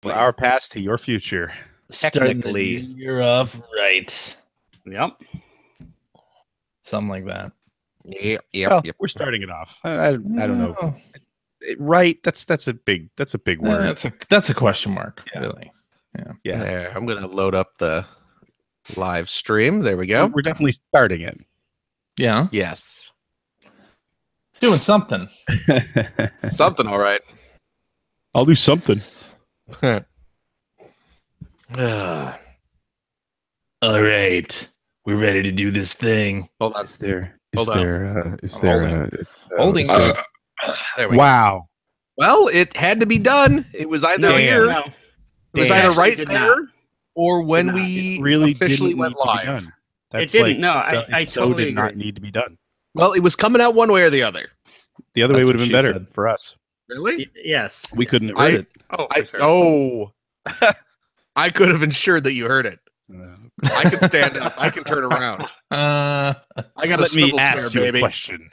our past to your future. Technically. You're off right. Yep. Something like that. Yep. Well, we're starting it off. I don't know. Right? That's a big word. That's a question mark. Yeah. Really. Yeah. There, I'm going to load up the live stream. There we go. We're definitely starting it. Yeah. Yes. Doing something. Something, all right. I'll do something. All right. We're ready to do this thing. Hold on. Holding. There we go. Wow. Well, it had to be done. It was either here, Damn. it was either right there, or when we really officially didn't went need to be live. done. It didn't. No, I totally did not agree. need to be done. Well, it was coming out one way or the other. The other way That's would have what been she better said. for us. Really? Yes. We couldn't have heard it. I could have ensured that you heard it. I can stand up. I can turn around. I got a Let me swivel ask chair, you a baby. question.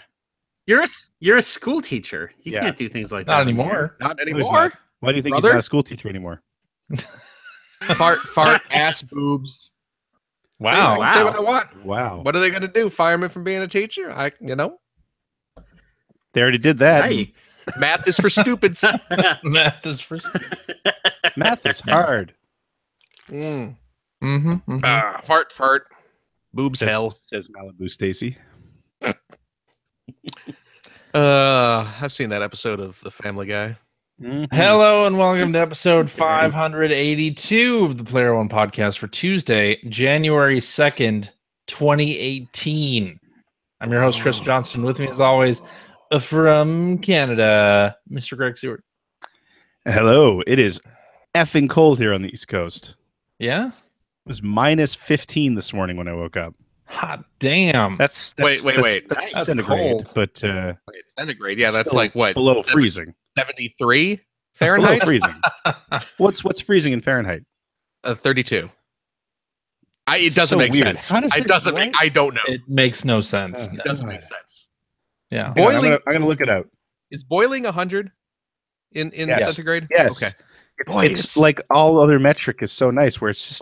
You're a school teacher. You Yeah. can't do things like that. Not anymore. Not No, he's anymore. not. Why do you think Brother? he's not a school teacher anymore? Fart, ass, boobs. Wow. I can say what I want. Wow. What are they going to do? Fire me from being a teacher? They already did that. Yikes. Math is for stupids. Math is for. Math is hard. Fart. Boobs hell. Says Malibu Stacy. I've seen that episode of The Family Guy. Hello and welcome to episode 582 of the Player One podcast for Tuesday, January 2nd, 2018. I'm your host, Chris Johnston. With me, as always, from Canada, Mr. Greg Seward. Hello. It is effing cold here on the East Coast. Yeah? It was minus 15 this morning when I woke up. Hot damn. That's Wait. That's That's centigrade, cold. but Wait, centigrade. Yeah, that's still like what? below freezing. 73 Below Fahrenheit? freezing. What's freezing in Fahrenheit? 32. It doesn't So make weird. sense. How does It it doesn't what? make. I don't know. It makes no sense. It doesn't make sense. Yeah. Hang on, Boiling I'm gonna look it out. is boiling 100 in Yes. centigrade. Yes. Okay. It's like all other metric is so nice, where it's just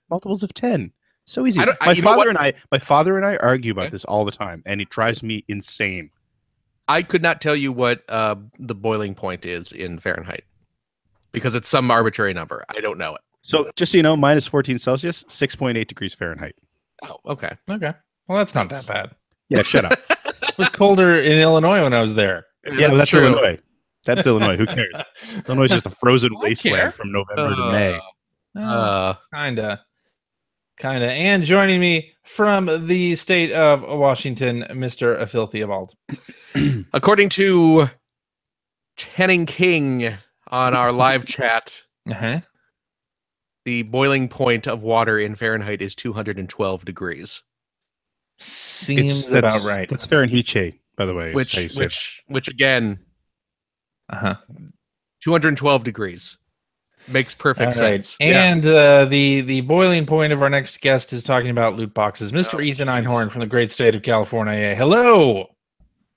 multiples of 10. So easy. My father and I argue about this all the time, and it drives me insane. I could not tell you what the boiling point is in Fahrenheit because it's some arbitrary number. I don't know it. So just so you know, minus 14 Celsius, 6.8 degrees Fahrenheit. Oh, okay. Okay. Well, that's not that bad. Yeah, shut up. It was colder in Illinois when I was there. Yeah, but that's true. Illinois. That's Illinois. Who cares? Illinois is just a frozen I wasteland care. from November to May. Kinda. And joining me from the state of Washington, Mr. Filthy Evald. According to Channing King on our live chat, Uh-huh. the boiling point of water in Fahrenheit is 212 degrees, Seems about right. That's Fahrenheit, by the way. is how you say it. which again, Uh-huh. 212 degrees makes perfect All right. sense. And the boiling point of our next guest is talking about loot boxes. Mr. Oh, Ethan jeez. Einhorn from the great state of California. Hello.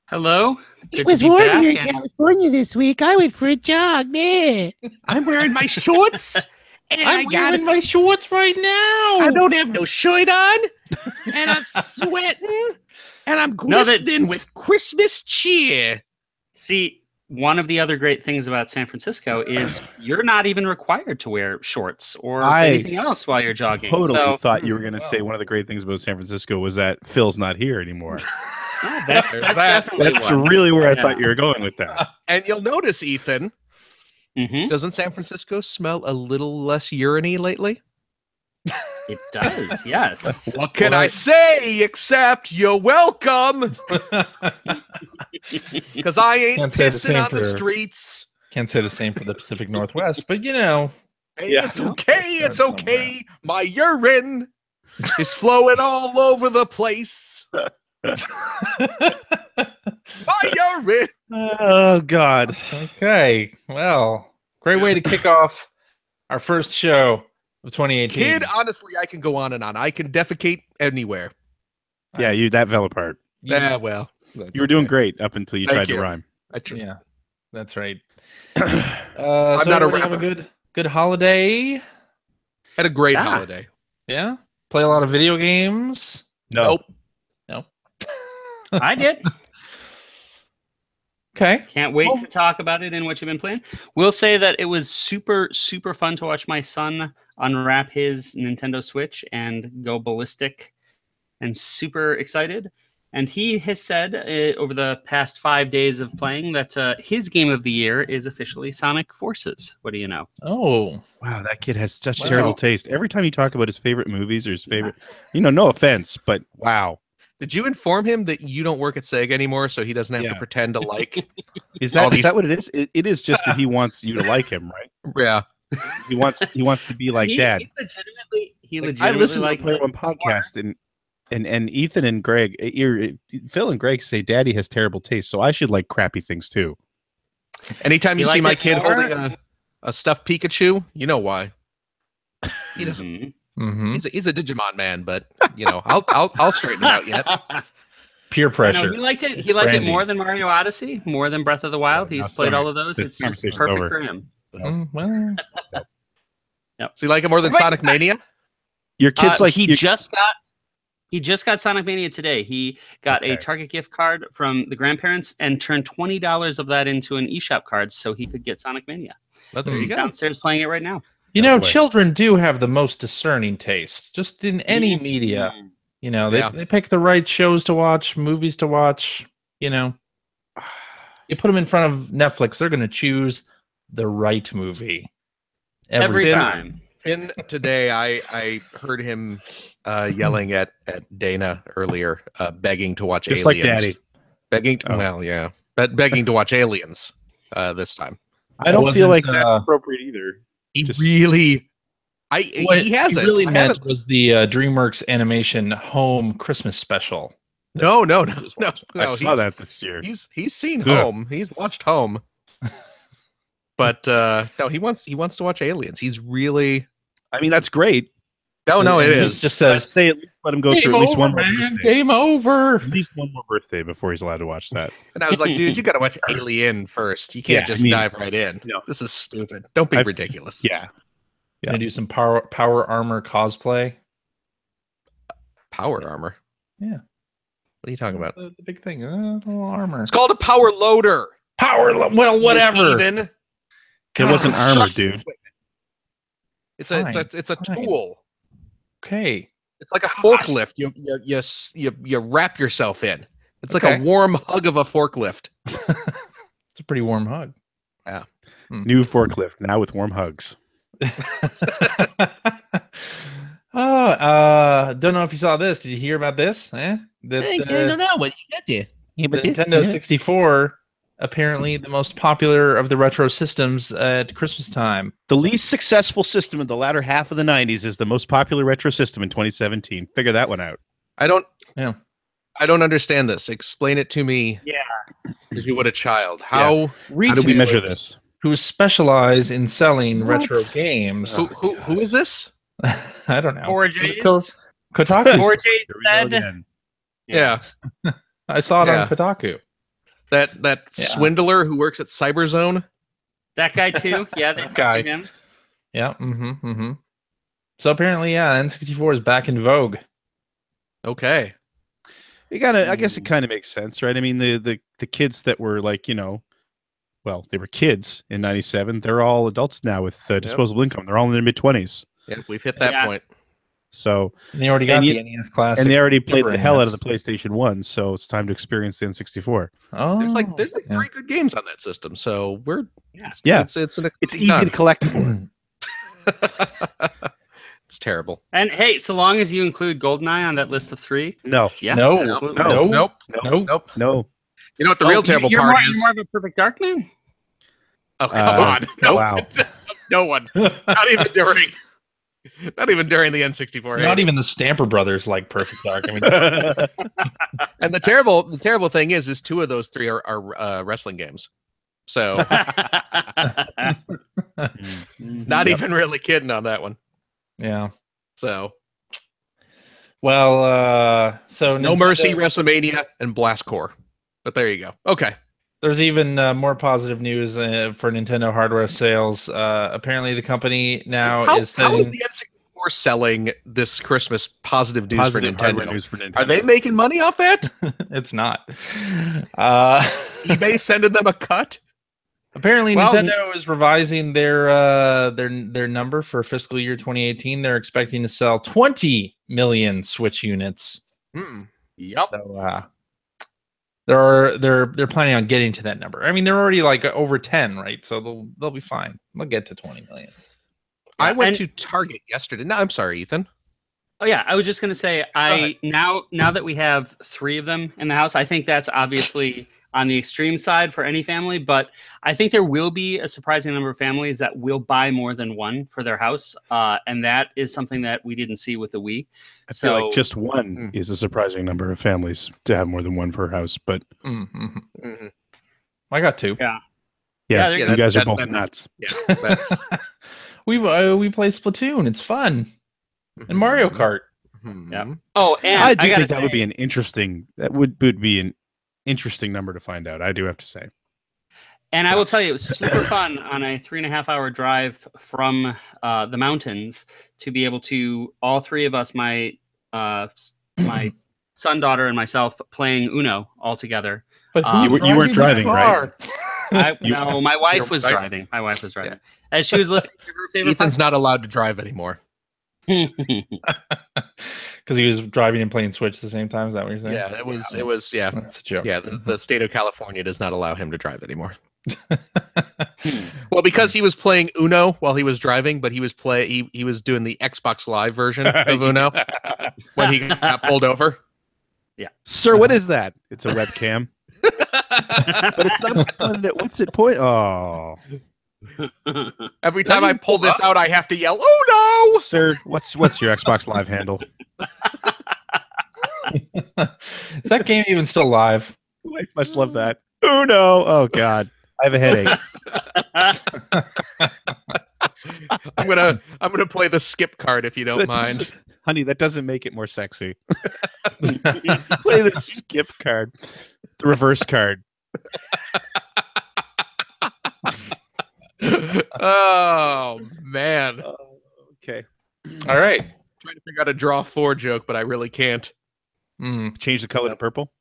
Hello. It was warm here in California this week. I went for a jog, man. I'm wearing my shorts, and I'm wearing my shorts right now. I don't have no shirt on, and I'm sweating, and I'm glistening with Christmas cheer. See, one of the other great things about San Francisco is you're not even required to wear shorts or anything else while you're jogging. Totally thought you were going to say one of the great things about San Francisco was that Phil's not here anymore. Yeah, that's definitely That's one. really where I thought you were going with that. And you'll notice, Ethan, doesn't San Francisco smell a little less urine-y lately? It does, yes. What can I say except you're welcome? Because I ain't Can't say the pissing same on the for- streets. Can't say the same for the Pacific Northwest, but you know. Hey, Yeah. it's okay. It's okay. My urine is flowing all over the place. My urine. Oh, God. Okay. Well, great way to kick off our first show of 2018. Kid, honestly, I can go on and on. I can defecate anywhere. Yeah, that fell apart. Yeah, well. You were doing great up until you Thank tried you. to rhyme. I tr- Yeah, that's right. I'm So not a everybody have rapper. a good Good holiday. Had a great holiday. Yeah. Play a lot of video games. No. Nope. I did. Okay. Can't wait to talk about it and what you've been playing. We'll say that it was super, super fun to watch my son unwrap his Nintendo Switch and go ballistic and super excited. And he has said over the past 5 days of playing that his game of the year is officially Sonic Forces. What do you know? Oh. Wow, that kid has such terrible taste. Every time you talk about his favorite movies or his favorite, no offense, but wow. Did you inform him that you don't work at Sega anymore, so he doesn't have to pretend to like? Is that what it is? It is just that he wants you to like him, right? Yeah. He wants to be like Dad. He legitimately I listen to the like Player One podcast, and Ethan and Greg, Phil and Greg say Daddy has terrible taste, so I should like crappy things too. Anytime you see my kid holding a stuffed Pikachu, you know why. He doesn't. Mm-hmm. He's a Digimon man, but I'll straighten him out yet. Peer pressure. He liked it. He liked it more than Mario Odyssey, more than Breath of the Wild. He's played all of those. It's just perfect for him. Well, So you like it more than Sonic Mania? Your kid's like he just got Sonic Mania today. He got a Target gift card from the grandparents and turned $20 of that into an eShop card so he could get Sonic Mania. Well, there you He's go. downstairs playing it right now. Children do have the most discerning taste, just in any media. They pick the right shows to watch, movies to watch. You put them in front of Netflix, they're going to choose the right movie every time. Finn, today I heard him yelling at Dana earlier, begging to watch just Aliens. Like Daddy. Begging to watch Aliens this time. I don't feel like that's appropriate either. He hasn't. He really meant was the DreamWorks animation Home Christmas special. No. I saw that this year. He's seen Home. He's watched Home. But no, he wants to watch Aliens. He's really. I mean, that's great. No, it is. Just says, let him go through at least one more birthday. Game over. At least one more birthday before he's allowed to watch that. And I was like, dude, you got to watch Alien first. You can't dive right in. No. This is stupid. Don't be ridiculous. Yeah. Gonna do some power armor cosplay. Power armor? Yeah. What are you talking about? The big thing. Little armor. It's called a power loader. Well, whatever. It wasn't armor, dude. It's a tool. Okay. It's like a forklift. You wrap yourself in. It's like a warm hug of a forklift. It's a pretty warm hug. Yeah. New forklift now with warm hugs. Don't know if you saw this. Did you hear about this? I don't know what you got there. The Nintendo 64, apparently the most popular of the retro systems at Christmas time. The least successful system in the latter half of the 90s is the most popular retro system in 2017. Figure that one out. I don't understand this. Explain it to me. Yeah. As you would a child. How do we measure this? Who specialize in selling retro games. Who is this? I don't know. 4Js? Kotaku. 4J said. Yeah. I saw it on Kotaku. That swindler who works at Cyberzone? That guy too? Yeah, that guy. Him. Yeah. So apparently, N64 is back in vogue. Okay. I guess it kind of makes sense, right? I mean, the kids that were like, well, they were kids in 97. They're all adults now with disposable income. They're all in their mid-20s. Yeah, we've hit that point. So they already got the NES Classic. And they already played the hell out of the PlayStation 1, so it's time to experience the N64. Oh, there's 3 good games on that system, so we're it's easy to collect for. It's terrible. And hey, so long as you include GoldenEye on that list of 3. No. Yeah. Nope. No. You know what the real terrible part is? You're more of a Perfect Dark man? Oh, come on. No. Wow. No one. Not even during the N64. Not even the Stamper Brothers like Perfect Dark. I mean, and the terrible thing is 2 of those 3 are wrestling games. So not even really kidding on that one. Yeah. So well, so No Mercy, WrestleMania, and Blast Core. But there you go. Okay. There's even more positive news for Nintendo hardware sales. Apparently, the company now How is is setting. the N64 selling this Christmas positive news Positive for hardware Nintendo? news for Nintendo. Are they making money off that? It's not. eBay sending them a cut? Apparently, Well, Nintendo is revising their number for fiscal year 2018. They're expecting to sell 20 million Switch units. Yep. So they're planning on getting to that number. I mean, they're already like over 10, right? So they'll be fine. They'll get to 20 million. I went to Target yesterday. No, I'm sorry, Ethan. Oh yeah, I was just gonna say now that we have 3 of them in the house, I think that's obviously on the extreme side for any family, but I think there will be a surprising number of families that will buy more than one for their house, and that is something that we didn't see with the Wii. I feel like just one is a surprising number of families to have more than one per house, but I got 2. Yeah, you guys are both nuts. Yeah, that's we play Splatoon. It's fun. And Mario Kart. Yeah. Oh, and I do think that would be an interesting number to find out. I do have to say. And I will tell you, it was super fun on a 3.5-hour drive from the mountains to be able to, all 3 of us, my son, daughter, and myself, playing Uno all together. But you weren't driving, right? No, my wife was driving. My wife was driving. As she was listening to her favorite. Ethan's not allowed to drive anymore. Because he was driving and playing Switch at the same time. Is that what you're saying? Yeah, it was. Yeah, that's a joke. Yeah, the state of California does not allow him to drive anymore. Well, because he was playing Uno while he was driving, but he was doing the Xbox Live version of Uno when he got pulled over. Yeah, sir, what is that? It's a webcam. But it's not. What's it point? Oh. Every time I pull this out, I have to yell, "Oh no!" Sir, what's your Xbox Live handle? Is that game even still live? I must love that. Oh no! Oh god, I have a headache. I'm gonna play the skip card if you don't mind, honey. That doesn't make it more sexy. Play the skip card, the reverse card. Oh man. Okay. All right. I'm trying to figure out a draw 4 joke, but I really can't. Change the color to purple.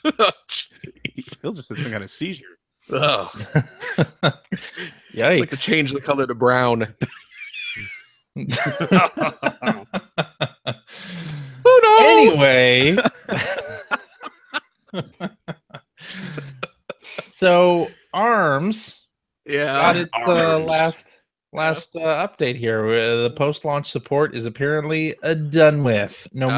Oh, Phil just had some kind of seizure. oh. Yikes. I'd like to change the color to brown. Oh no! Anyway. So ARMS got its last update here. The post-launch support is apparently done with. No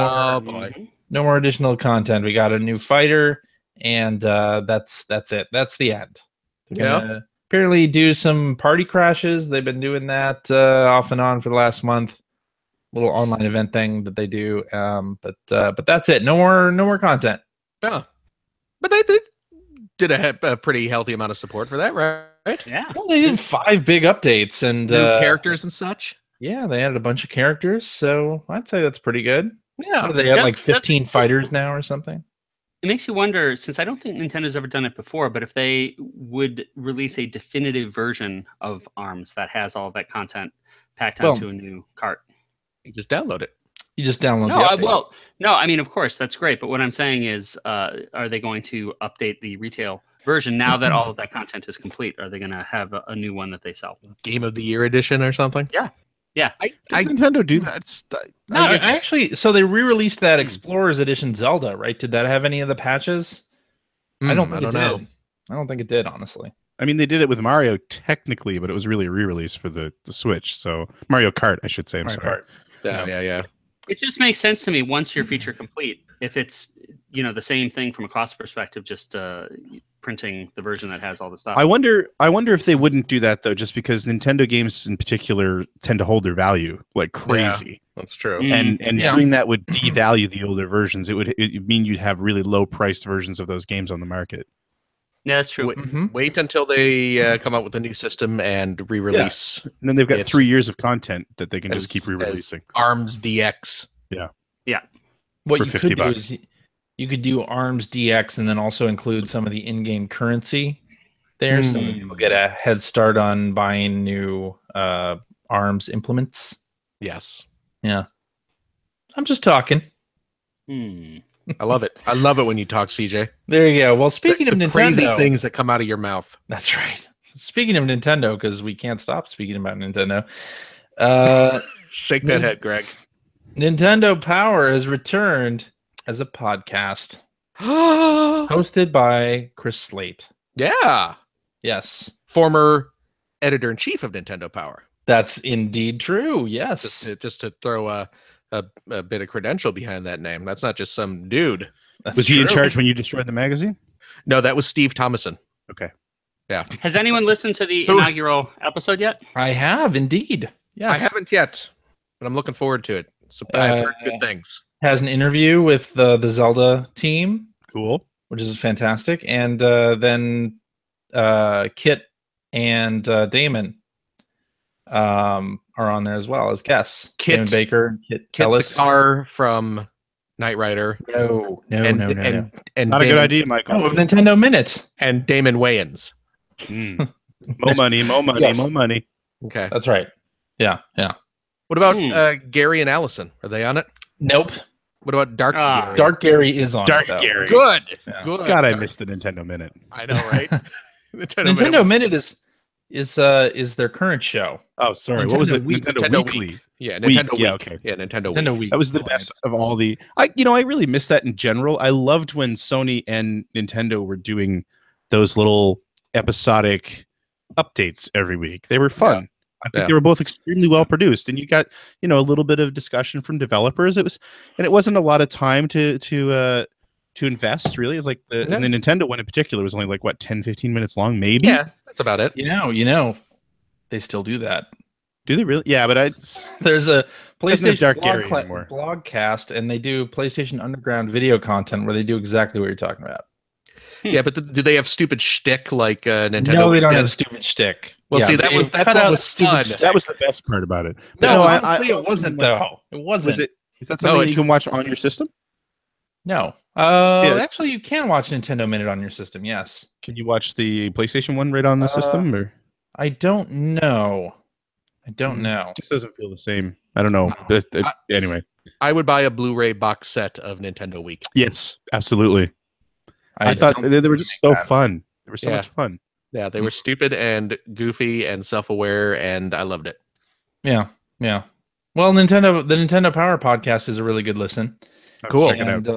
more additional content. We got a new fighter, and that's it. That's the end. They're apparently do some party crashes. They've been doing that off and on for the last month. Little online event thing that they do. But that's it. No more content. Yeah. But they did a pretty healthy amount of support for that, right? Yeah. Well, they did 5 big updates and new characters and such. Yeah, they added a bunch of characters, so I'd say that's pretty good. Yeah, they have like 15 fighters now or something. It makes you wonder, since I don't think Nintendo's ever done it before, but if they would release a definitive version of ARMS that has all of that content packed onto a new cart. You just download it. You just download the update. No, I mean, of course, that's great. But what I'm saying is, are they going to update the retail version now that all of that content is complete? Are they going to have a new one that they sell? Game of the Year edition or something? Yeah. Yeah. Does Nintendo do that? No, actually, so they re-released that Explorers Edition Zelda, right? Did that have any of the patches? I don't think it did. I don't think it did, honestly. I mean, they did it with Mario technically, but it was really a re-release for the Switch. So Mario Kart, I should say. I'm sorry. Yeah. It just makes sense to me once you're feature complete. If it's the same thing from a cost perspective, just printing the version that has all the stuff. I wonder if they wouldn't do that though, just because Nintendo games in particular tend to hold their value like crazy. Yeah, that's true. And doing that would devalue the older versions. It would mean you'd have really low priced versions of those games on the market. Yeah, that's true. Wait until they come out with a new system and re-release. Yeah. And then they've got 3 years of content that they can just keep re-releasing. ARMS DX. Yeah. Yeah. What for you $50. could do is you could do ARMS DX and then also include some of the in-game currency there, so people get a head start on buying new ARMS implements. Yes. Yeah. I'm just talking. I love it. I love it when you talk, CJ. There you go. Well, speaking of Nintendo, crazy things that come out of your mouth. That's right. Speaking of Nintendo, because we can't stop speaking about Nintendo. Shake that head, Greg. Nintendo Power has returned as a podcast, hosted by Chris Slate. Yeah. Yes. Former editor-in-chief of Nintendo Power. That's indeed true. Yes. Just to throw a bit of credential behind that name. That's not just some dude. Was he in charge when you destroyed the magazine? No, that was Steve Thomason. Okay. Yeah. Has anyone listened to the inaugural episode yet? I have indeed. Yes. I haven't yet, but I'm looking forward to it. So I've heard good things. Has an interview with the Zelda team. Cool. Which is fantastic. And then Kit and Damon are on there as well as guests. Damon Baker, Kit Ellis. The car from Knight Rider. No. And not a good idea, Michael. Oh, Nintendo Minute. And Damon Wayans. More money, more money. Okay. That's right. Yeah. What about Gary and Allison? Are they on it? Nope. What about Dark Gary? Dark Gary is on Dark it, Gary. Good. Yeah. Good. God, I missed the Nintendo Minute. I know, right? Nintendo Minute is their current show. Oh, sorry. Nintendo What was it? Week. Nintendo Weekly. Yeah, Nintendo Week. Yeah, okay. Yeah, Nintendo Nintendo Week. Week. That was the best of all the. I really miss that in general. I loved when Sony and Nintendo were doing those little episodic updates every week. They were fun. Yeah. I think they were both extremely well produced, and you got a little bit of discussion from developers. It wasn't a lot of time to invest. Really, it's like and the Nintendo one in particular was only like 10-15 minutes long, maybe. Yeah, that's about it. They still do that. Do they really? Yeah, but there's a PlayStation Dark Gary blogcast, and they do PlayStation Underground video content where they do exactly what you're talking about. Yeah, but do they have stupid shtick like Nintendo? No, they don't have stupid shtick. Well, see, that was fun. That was the best part about it. But no, honestly, it wasn't though. It wasn't. Is that something you can watch on your system? No. Actually, you can watch Nintendo Minute on your system. Yes. Can you watch the PlayStation one right on the system? Or I don't know. It just doesn't feel the same. I don't know. Anyway, I would buy a Blu-ray box set of Nintendo Week. Yes, absolutely. I thought they were just so fun. They were so much fun. Yeah, they were stupid and goofy and self-aware, and I loved it. Yeah. Well, the Nintendo Power podcast is a really good listen. Cool. And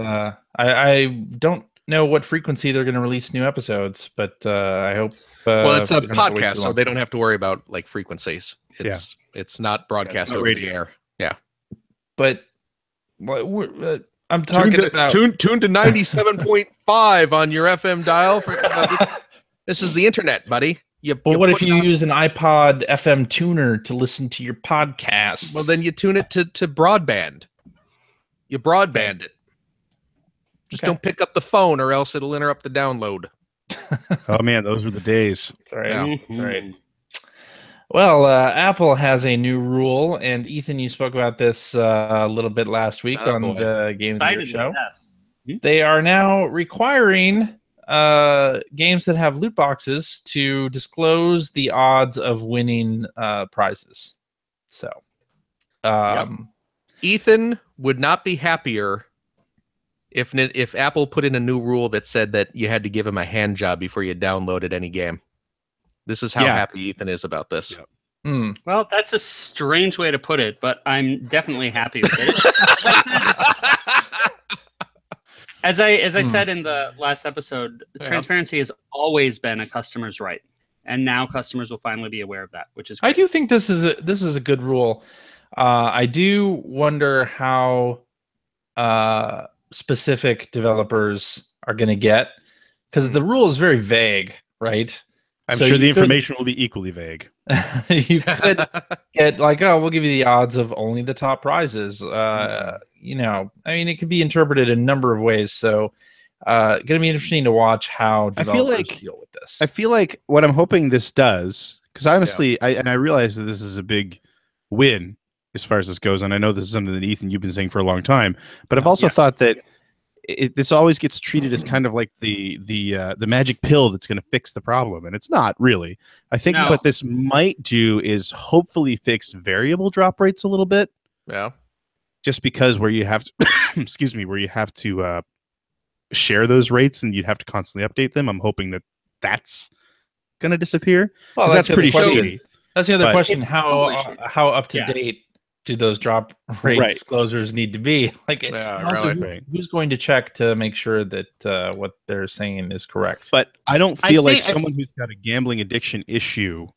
I don't know what frequency they're going to release new episodes, but I hope. Well, it's a podcast, so they don't have to worry about like frequencies. It's not broadcast over the air. Yeah, but I'm talking about tune to 97.5 on your FM dial. This is the internet, buddy. What if you use an iPod FM tuner to listen to your podcast? Well, then you tune it to broadband. You broadband it. Just don't pick up the phone, or else it'll interrupt the download. Oh man, those were the days. That's right. Yeah. That's right. Well, Apple has a new rule, and Ethan, you spoke about this a little bit last week on the Games of the Show. Yes. They are now requiring games that have loot boxes to disclose the odds of winning prizes. So, Ethan would not be happier if Apple put in a new rule that said that you had to give him a hand job before you downloaded any game. This is how happy Ethan is about this. Yep. Well, that's a strange way to put it, but I'm definitely happy with it. As I said in the last episode, transparency has always been a customer's right, and now customers will finally be aware of that, which is great. I do think this is a good rule. I do wonder how specific developers are going to get, because the rule is very vague, right? I'm sure the information will be equally vague. You could get like, we'll give you the odds of only the top prizes. I mean, it could be interpreted in a number of ways. So, going to be interesting to watch how developers deal with this. I feel like what I'm hoping this does, because honestly, I realize that this is a big win as far as this goes, and I know this is something that Ethan, you've been saying for a long time, but I've also thought that this always gets treated as kind of like the magic pill that's going to fix the problem, and it's not really. I think what this might do is hopefully fix variable drop rates a little bit. Yeah. Just because where you have to, excuse me, where you have to share those rates and you'd have to constantly update them. I'm hoping that's going to disappear. Well, that's pretty shady. That's the other question. How up to date do those drop rate disclosures need to be? Like, who's going to check to make sure that what they're saying is correct? But I don't feel like someone who's got a gambling addiction issue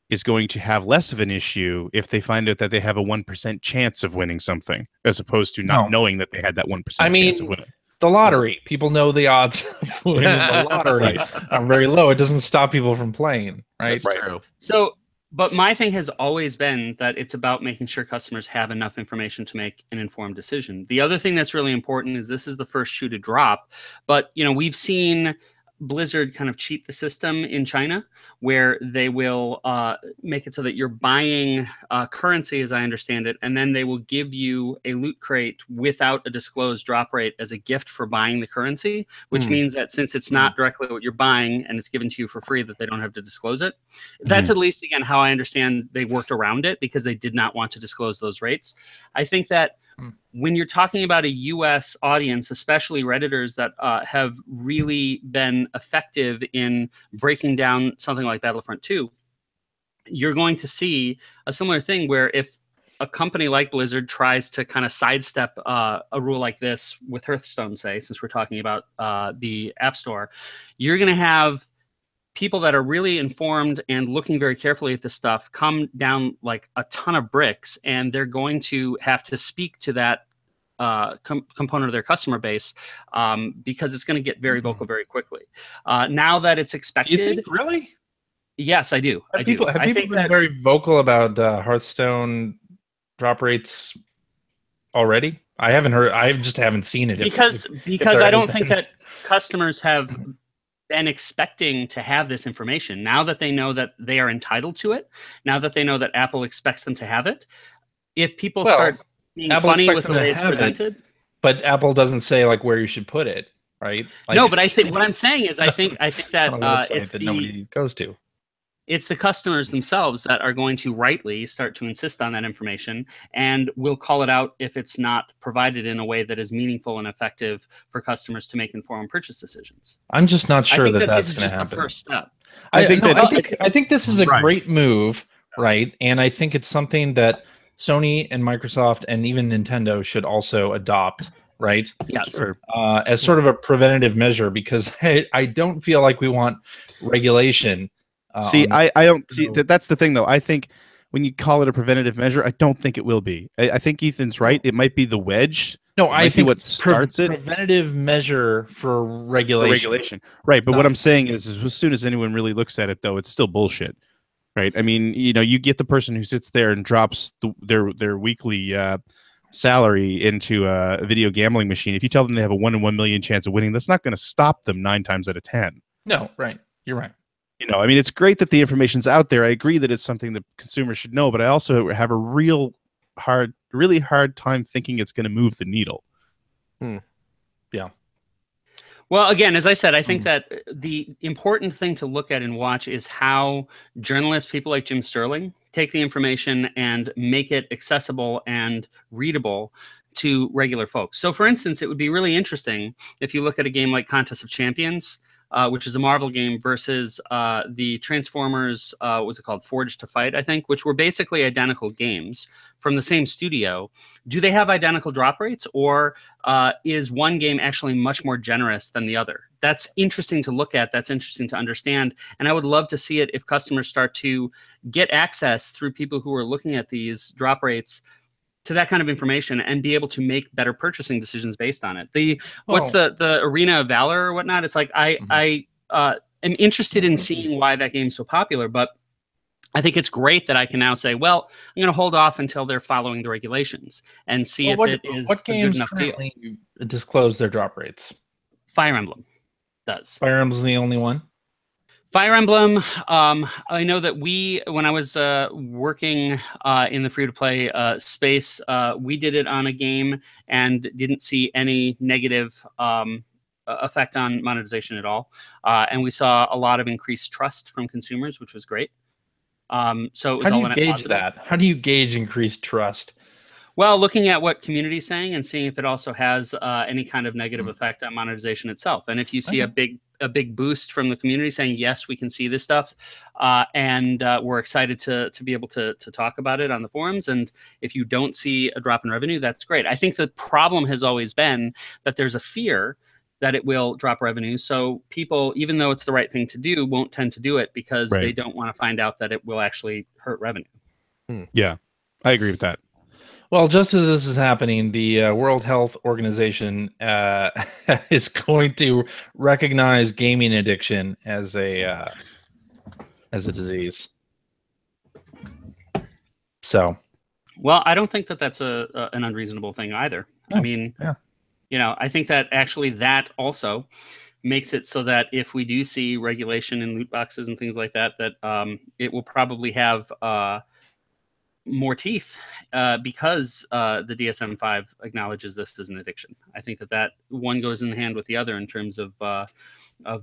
is going to have less of an issue if they find out that they have a 1% chance of winning something, as opposed to not knowing that they had that 1% chance of winning. The lottery. People know the odds of winning the lottery are very low. It doesn't stop people from playing, right? That's true. So, but my thing has always been that it's about making sure customers have enough information to make an informed decision. The other thing that's really important is this is the first shoe to drop, but we've seen Blizzard kind of cheat the system in China, where they will make it so that you're buying currency, as I understand it, and then they will give you a loot crate without a disclosed drop rate as a gift for buying the currency, which means that since it's not directly what you're buying and it's given to you for free, that they don't have to disclose it. That's at least, again, how I understand they worked around it, because they did not want to disclose those rates. I think that when you're talking about a U.S. audience, especially Redditors that have really been effective in breaking down something like Battlefront 2, you're going to see a similar thing where if a company like Blizzard tries to kind of sidestep a rule like this with Hearthstone, say, since we're talking about the App Store, you're going to have people that are really informed and looking very carefully at this stuff come down like a ton of bricks, and they're going to have to speak to that component of their customer base because it's going to get very vocal very quickly. Now that it's expected. Do you think, really? Yes, I do. Have people been very vocal about Hearthstone drop rates already? I haven't heard. I just haven't seen it. Because I don't think that customers have been expecting to have this information. Now that they know that they are entitled to it, now that they know that Apple expects them to have it, if people start being funny with the way it's presented. But Apple doesn't say like where you should put it, right? Like, no, but I think what I'm saying is I think that it's that nobody goes to. It's the customers themselves that are going to rightly start to insist on that information, and will call it out if it's not provided in a way that is meaningful and effective for customers to make informed purchase decisions. I'm just not sure that that's going to happen. This is just the first step. I think this is a great move, right? And I think it's something that Sony and Microsoft and even Nintendo should also adopt, right? Yeah, sure. As sort of a preventative measure, because I don't feel like we want regulation. I don't see that's the thing, though. I think when you call it a preventative measure, I don't think it will be. I think Ethan's right. It might be the wedge. No, I think what starts it. Preventative measure for regulation. Right. But what I'm saying is as soon as anyone really looks at it, though, it's still bullshit. Right. I mean, you get the person who sits there and drops their weekly salary into a video gambling machine. If you tell them they have a 1 in 1 million chance of winning, that's not going to stop them 9 times out of 10. No, right. You're right. I mean, it's great that the information's out there. I agree that it's something that consumers should know, but I also have a really hard time thinking it's going to move the needle. Yeah. Well, again, as I said, I think that the important thing to look at and watch is how journalists, people like Jim Sterling, take the information and make it accessible and readable to regular folks. So, for instance, it would be really interesting if you look at a game like Contest of Champions, which is a Marvel game, versus the Transformers, what's it called? Forged to Fight, I think, which were basically identical games from the same studio. Do they have identical drop rates, or is one game actually much more generous than the other? That's interesting to look at. That's interesting to understand. And I would love to see it if customers start to get access through people who are looking at these drop rates to that kind of information and be able to make better purchasing decisions based on it. What's the Arena of Valor or whatnot? It's like I am interested in seeing why that game's so popular, but I think it's great that I can now say, well, I'm going to hold off until they're following the regulations and see if it is a good enough deal. What games disclose their drop rates? Fire Emblem does. Fire Emblem's the only one? Fire Emblem. I know that when I was working in the free-to-play space, we did it on a game and didn't see any negative effect on monetization at all. And we saw a lot of increased trust from consumers, which was great. So it was How do all you in gauge that? How do you gauge increased trust? Well, looking at what community is saying and seeing if it also has any kind of negative effect on monetization itself. And if you see a big boost from the community saying, yes, we can see this stuff, and we're excited to be able to talk about it on the forums. And if you don't see a drop in revenue, that's great. I think the problem has always been that there's a fear that it will drop revenue. So people, even though it's the right thing to do, won't tend to do it because they don't want to find out that it will actually hurt revenue. Yeah, I agree with that. Well, just as this is happening, the World Health Organization is going to recognize gaming addiction as a disease. So, well, I don't think that that's an unreasonable thing either. Oh, I mean, I think that actually that also makes it so that if we do see regulation in loot boxes and things like that, that it will probably have more teeth because the DSM-5 acknowledges this as an addiction. I think that one goes in hand with the other in terms of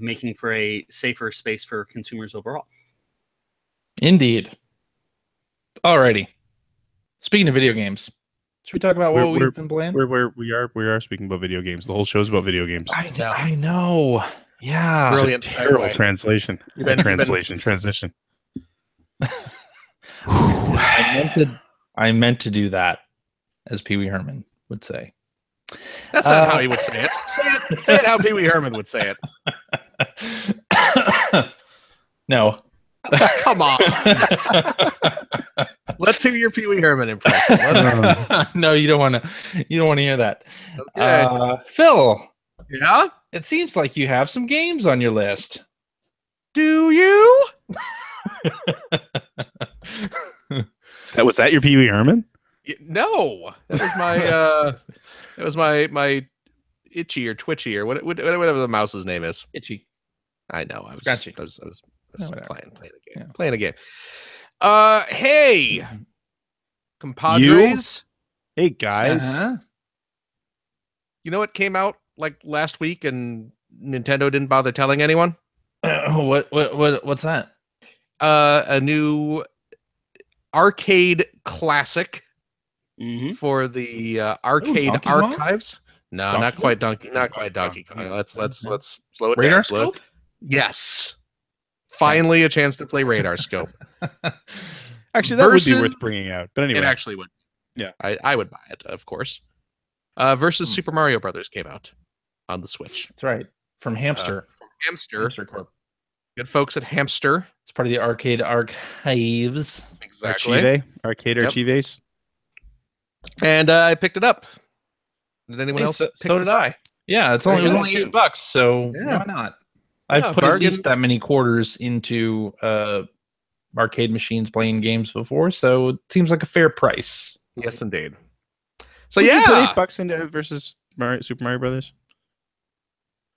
making for a safer space for consumers overall. Indeed. Alrighty. Speaking of video games, should we talk about what we've been playing? We are speaking about video games. The whole show's about video games. I know. Yeah. Brilliant. Terrible translation. Transition. I meant to do that, as Pee Wee Herman would say. That's not how he would say it. Say it how Pee Wee Herman would say it. No. Come on. Let's hear your Pee Wee Herman impression. No, you don't want to. You don't want to hear that. Okay. Phil. Yeah. It seems like you have some games on your list. Do you? Was that your Pee Wee Herman? No, that was my Itchy or Twitchy or whatever the mouse's name is. Itchy. I know. I was playing a game. Hey, compadres. Hey guys. You know what came out like last week and Nintendo didn't bother telling anyone? What's that? A new arcade classic for the arcade archives. No, Donkey not quite Donkey. Not quite Donkey Kong. Let's slow it Radar down. Scope? Yes. Finally, a chance to play Radar Scope. Actually, that would be worth bringing out. But anyway, it actually would. Yeah, I would buy it, of course. Versus Super Mario Brothers came out on the Switch. That's right. From Hamster. Hamster Corp. Good folks at Hamster. It's part of the arcade archives. Exactly. Arcade Archives. And I picked it up. Did anyone else pick so did I. Yeah, it was only $8, so why not? I've put at least that many quarters into arcade machines playing games before, so it seems like a fair price. Yes, indeed. So Would you put $8 into versus Super Mario Brothers?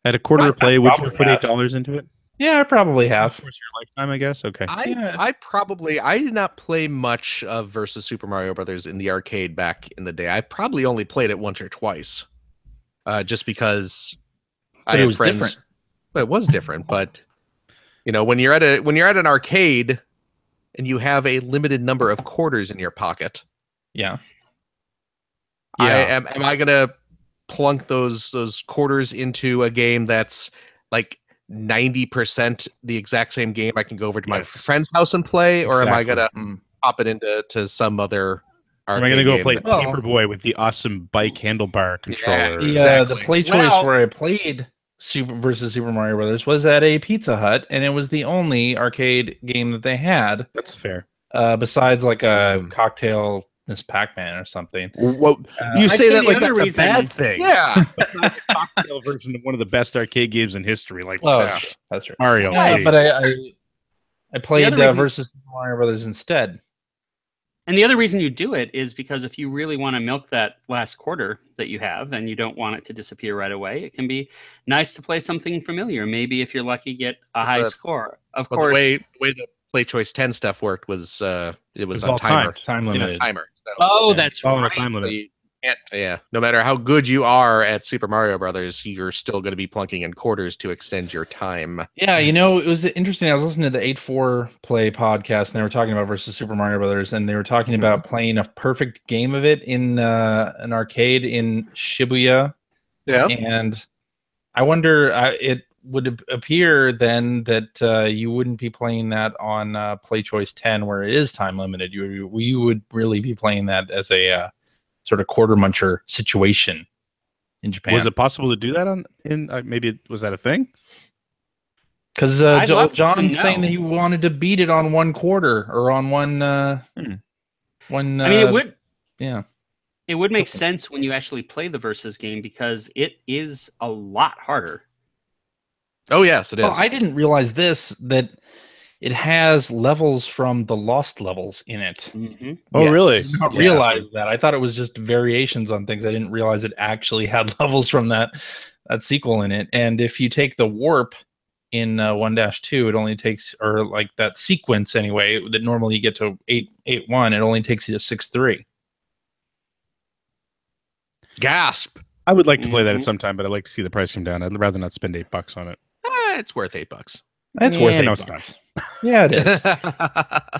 At a quarter to play, would you put $8 into it? Yeah, I probably have. Of course, your lifetime, I guess. Okay. I did not play much of versus Super Mario Brothers in the arcade back in the day. I probably only played it once or twice, just because I had friends. Different. It was different, but when you're at an arcade and you have a limited number of quarters in your pocket, am I gonna plunk those quarters into a game that's like 90% the exact same game? I can go over to my friend's house and play, or am I gonna pop it into some other arcade? Am I gonna go play game? Paperboy with the awesome bike handlebar controller? Yeah, the play choice where I played Super Mario Brothers was at a Pizza Hut, and it was the only arcade game that they had. That's fair. Besides like a cocktail Miss Pac-Man or something. Well, you say that like that's a bad thing. Yeah. It's not a cocktail version of one of the best arcade games in history. Like, that's right. Mario. But I played versus Mario Brothers instead. And the other reason you do it is because if you really want to milk that last quarter that you have and you don't want it to disappear right away, it can be nice to play something familiar. Maybe if you're lucky, get a high score. Of course, the way the Play Choice 10 stuff worked was it was on all timer. Time limited. Timer. So, oh, that's Oh, no right. time so limit. you can't, no matter how good you are at Super Mario Brothers, you're still going to be plunking in quarters to extend your time. Yeah, it was interesting. I was listening to the 8-4 Play podcast, and they were talking about versus Super Mario Brothers, and they were talking about playing a perfect game of it in an arcade in Shibuya. Yeah. And I wonder, it would appear then that you wouldn't be playing that on Play Choice 10, where it is time limited. You would really be playing that as a sort of quarter muncher situation in Japan. Was it possible to do that was that a thing? Because I'd love to John's know. saying that he wanted to beat it on one quarter or on one. One. I mean, it would. Yeah. It would make sense when you actually play the versus game because it is a lot harder. Oh yes, it is. Well, I didn't realize that it has levels from the Lost levels in it. Mm-hmm. Oh, really? I did not realize that. I thought it was just variations on things. I didn't realize it actually had levels from that sequel in it. And if you take the warp in 1-2, it only takes, or like that sequence anyway, that normally you get to 8-1, it only takes you to 6-3. Gasp! I would like to play that at some time, but I'd like to see the price come down. I'd rather not spend $8 on it. It's worth $8. That's worth it. No, it's not. Yeah, it is.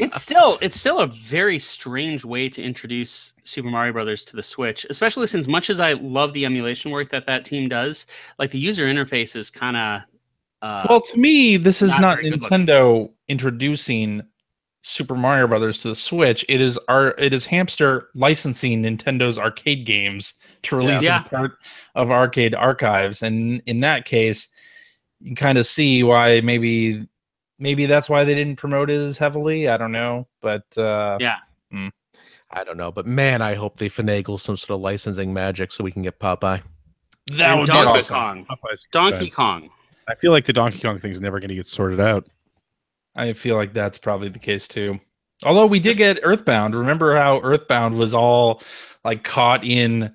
It's still a very strange way to introduce Super Mario Brothers to the Switch, especially since much as I love the emulation work that team does, like the user interface is kind of well, to me, this is not very good Nintendo introducing Super Mario Brothers to the Switch. It is Hamster licensing Nintendo's arcade games to release as part of arcade archives, and in that case, you can kind of see why maybe that's why they didn't promote it as heavily. I don't know, but I don't know, but man, I hope they finagle some sort of licensing magic so we can get Popeye. that would be Donkey awesome. Kong. Popeye's a good Donkey time. Kong. I feel like the Donkey Kong thing is never going to get sorted out. I feel like that's probably the case too. Although we did get Earthbound. Remember how Earthbound was all like caught in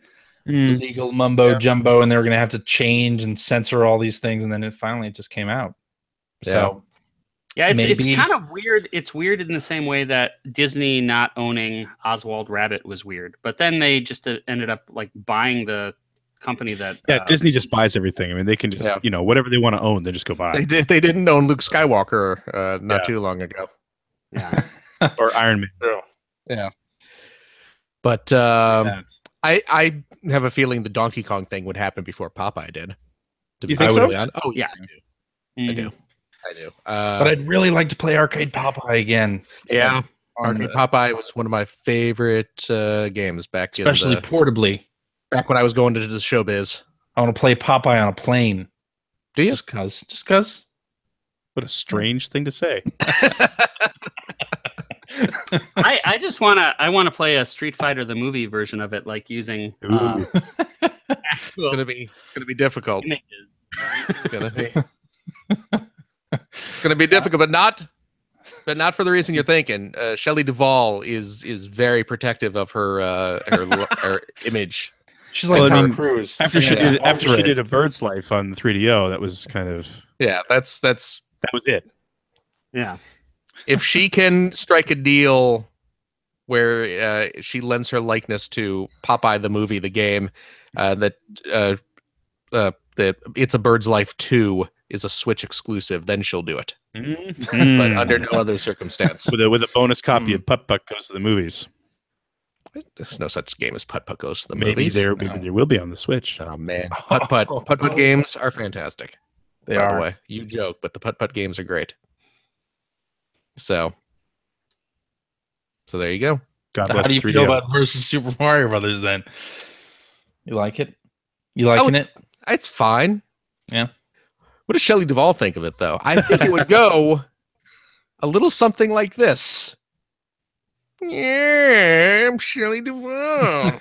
legal mumbo jumbo, and they were going to have to change and censor all these things, and then it finally just came out. So yeah, it's maybe- kind of weird. It's weird in the same way that Disney not owning Oswald Rabbit was weird, but then they just ended up like buying the company that Disney just buys everything. I mean, they can just whatever they want to own, they just go buy. They didn't own Luke Skywalker not too long ago. Yeah. Or Iron Man. Yeah. But I have a feeling the Donkey Kong thing would happen before Popeye did. You think so? Oh yeah, Mhm. I do. but I'd really like to play Arcade Popeye again. Yeah, On Arcade the- Popeye was one of my favorite games back especially portably. back when I was going to the showbiz. I want to play Popeye on a plane. Do you? Just cause. What a strange thing to say. I just want to play a Street Fighter the movie version of it, like using Ooh. actual It's gonna be difficult. images. It's gonna be difficult, but not for the reason you're thinking. Shelley Duvall is very protective of her her image. She's like Well, I Tom mean, Cruise. After she did A Bird's Life on the 3DO, that was kind of That's that was it. Yeah. if she can strike a deal where she lends her likeness to Popeye the movie, the game, that It's a Bird's Life 2 is a Switch exclusive, then she'll do it. But under no other circumstance. with a bonus copy of Putt Putt Goes to the Movies. There's no such game as Putt Putt Goes to the Maybe movies. there will be on the Switch. Oh man, Putt Putt games are fantastic. They by are. the way. You joke, but the Putt Putt games are great. So there you go. God How bless do you 3DO. feel about versus Super Mario Brothers then? You like it? You liking it? It's fine. Yeah. What does Shelley Duvall think of it though? I think it would go a little something like this. Yeah, I'm Shelley Duvall.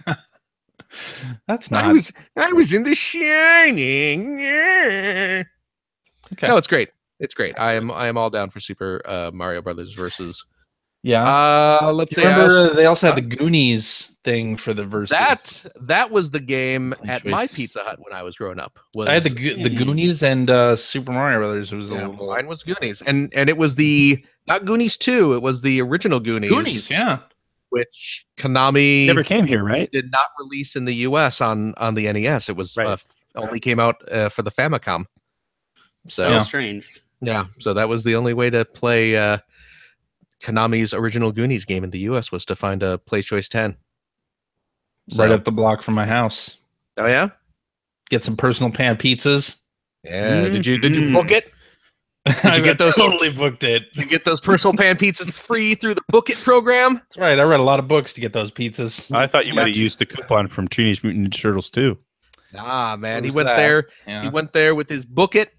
That's I not. was in The Shining. Yeah. Okay. No, it's great. It's great. I am all down for Super Mario Brothers versus Yeah. Let's see. Remember, they also had the Goonies thing for the versus. That was the game Good at my choice. Pizza Hut when I was growing up. I had the Goonies and Super Mario Brothers. It was a little mine was Goonies, and it was the not Goonies 2. It was the original Goonies. yeah. Which Konami Never came here, right? did not release in the U.S. on the NES. It was Right. only came out for the Famicom. So strange. Yeah, so that was the only way to play Konami's original Goonies game in the U.S. was to find a Play Choice 10. Right up the block from my house. Oh yeah, Get some personal pan pizzas. yeah. Did you book it? I get those- totally booked it. Did you get those personal pan pizzas free through the Book It program? That's right. I read a lot of books to get those pizzas. I thought you might have Gotcha. used the coupon from Teenage Mutant Ninja Turtles too. Nah, man. What He was went that? there. Yeah. He went there with his Book It.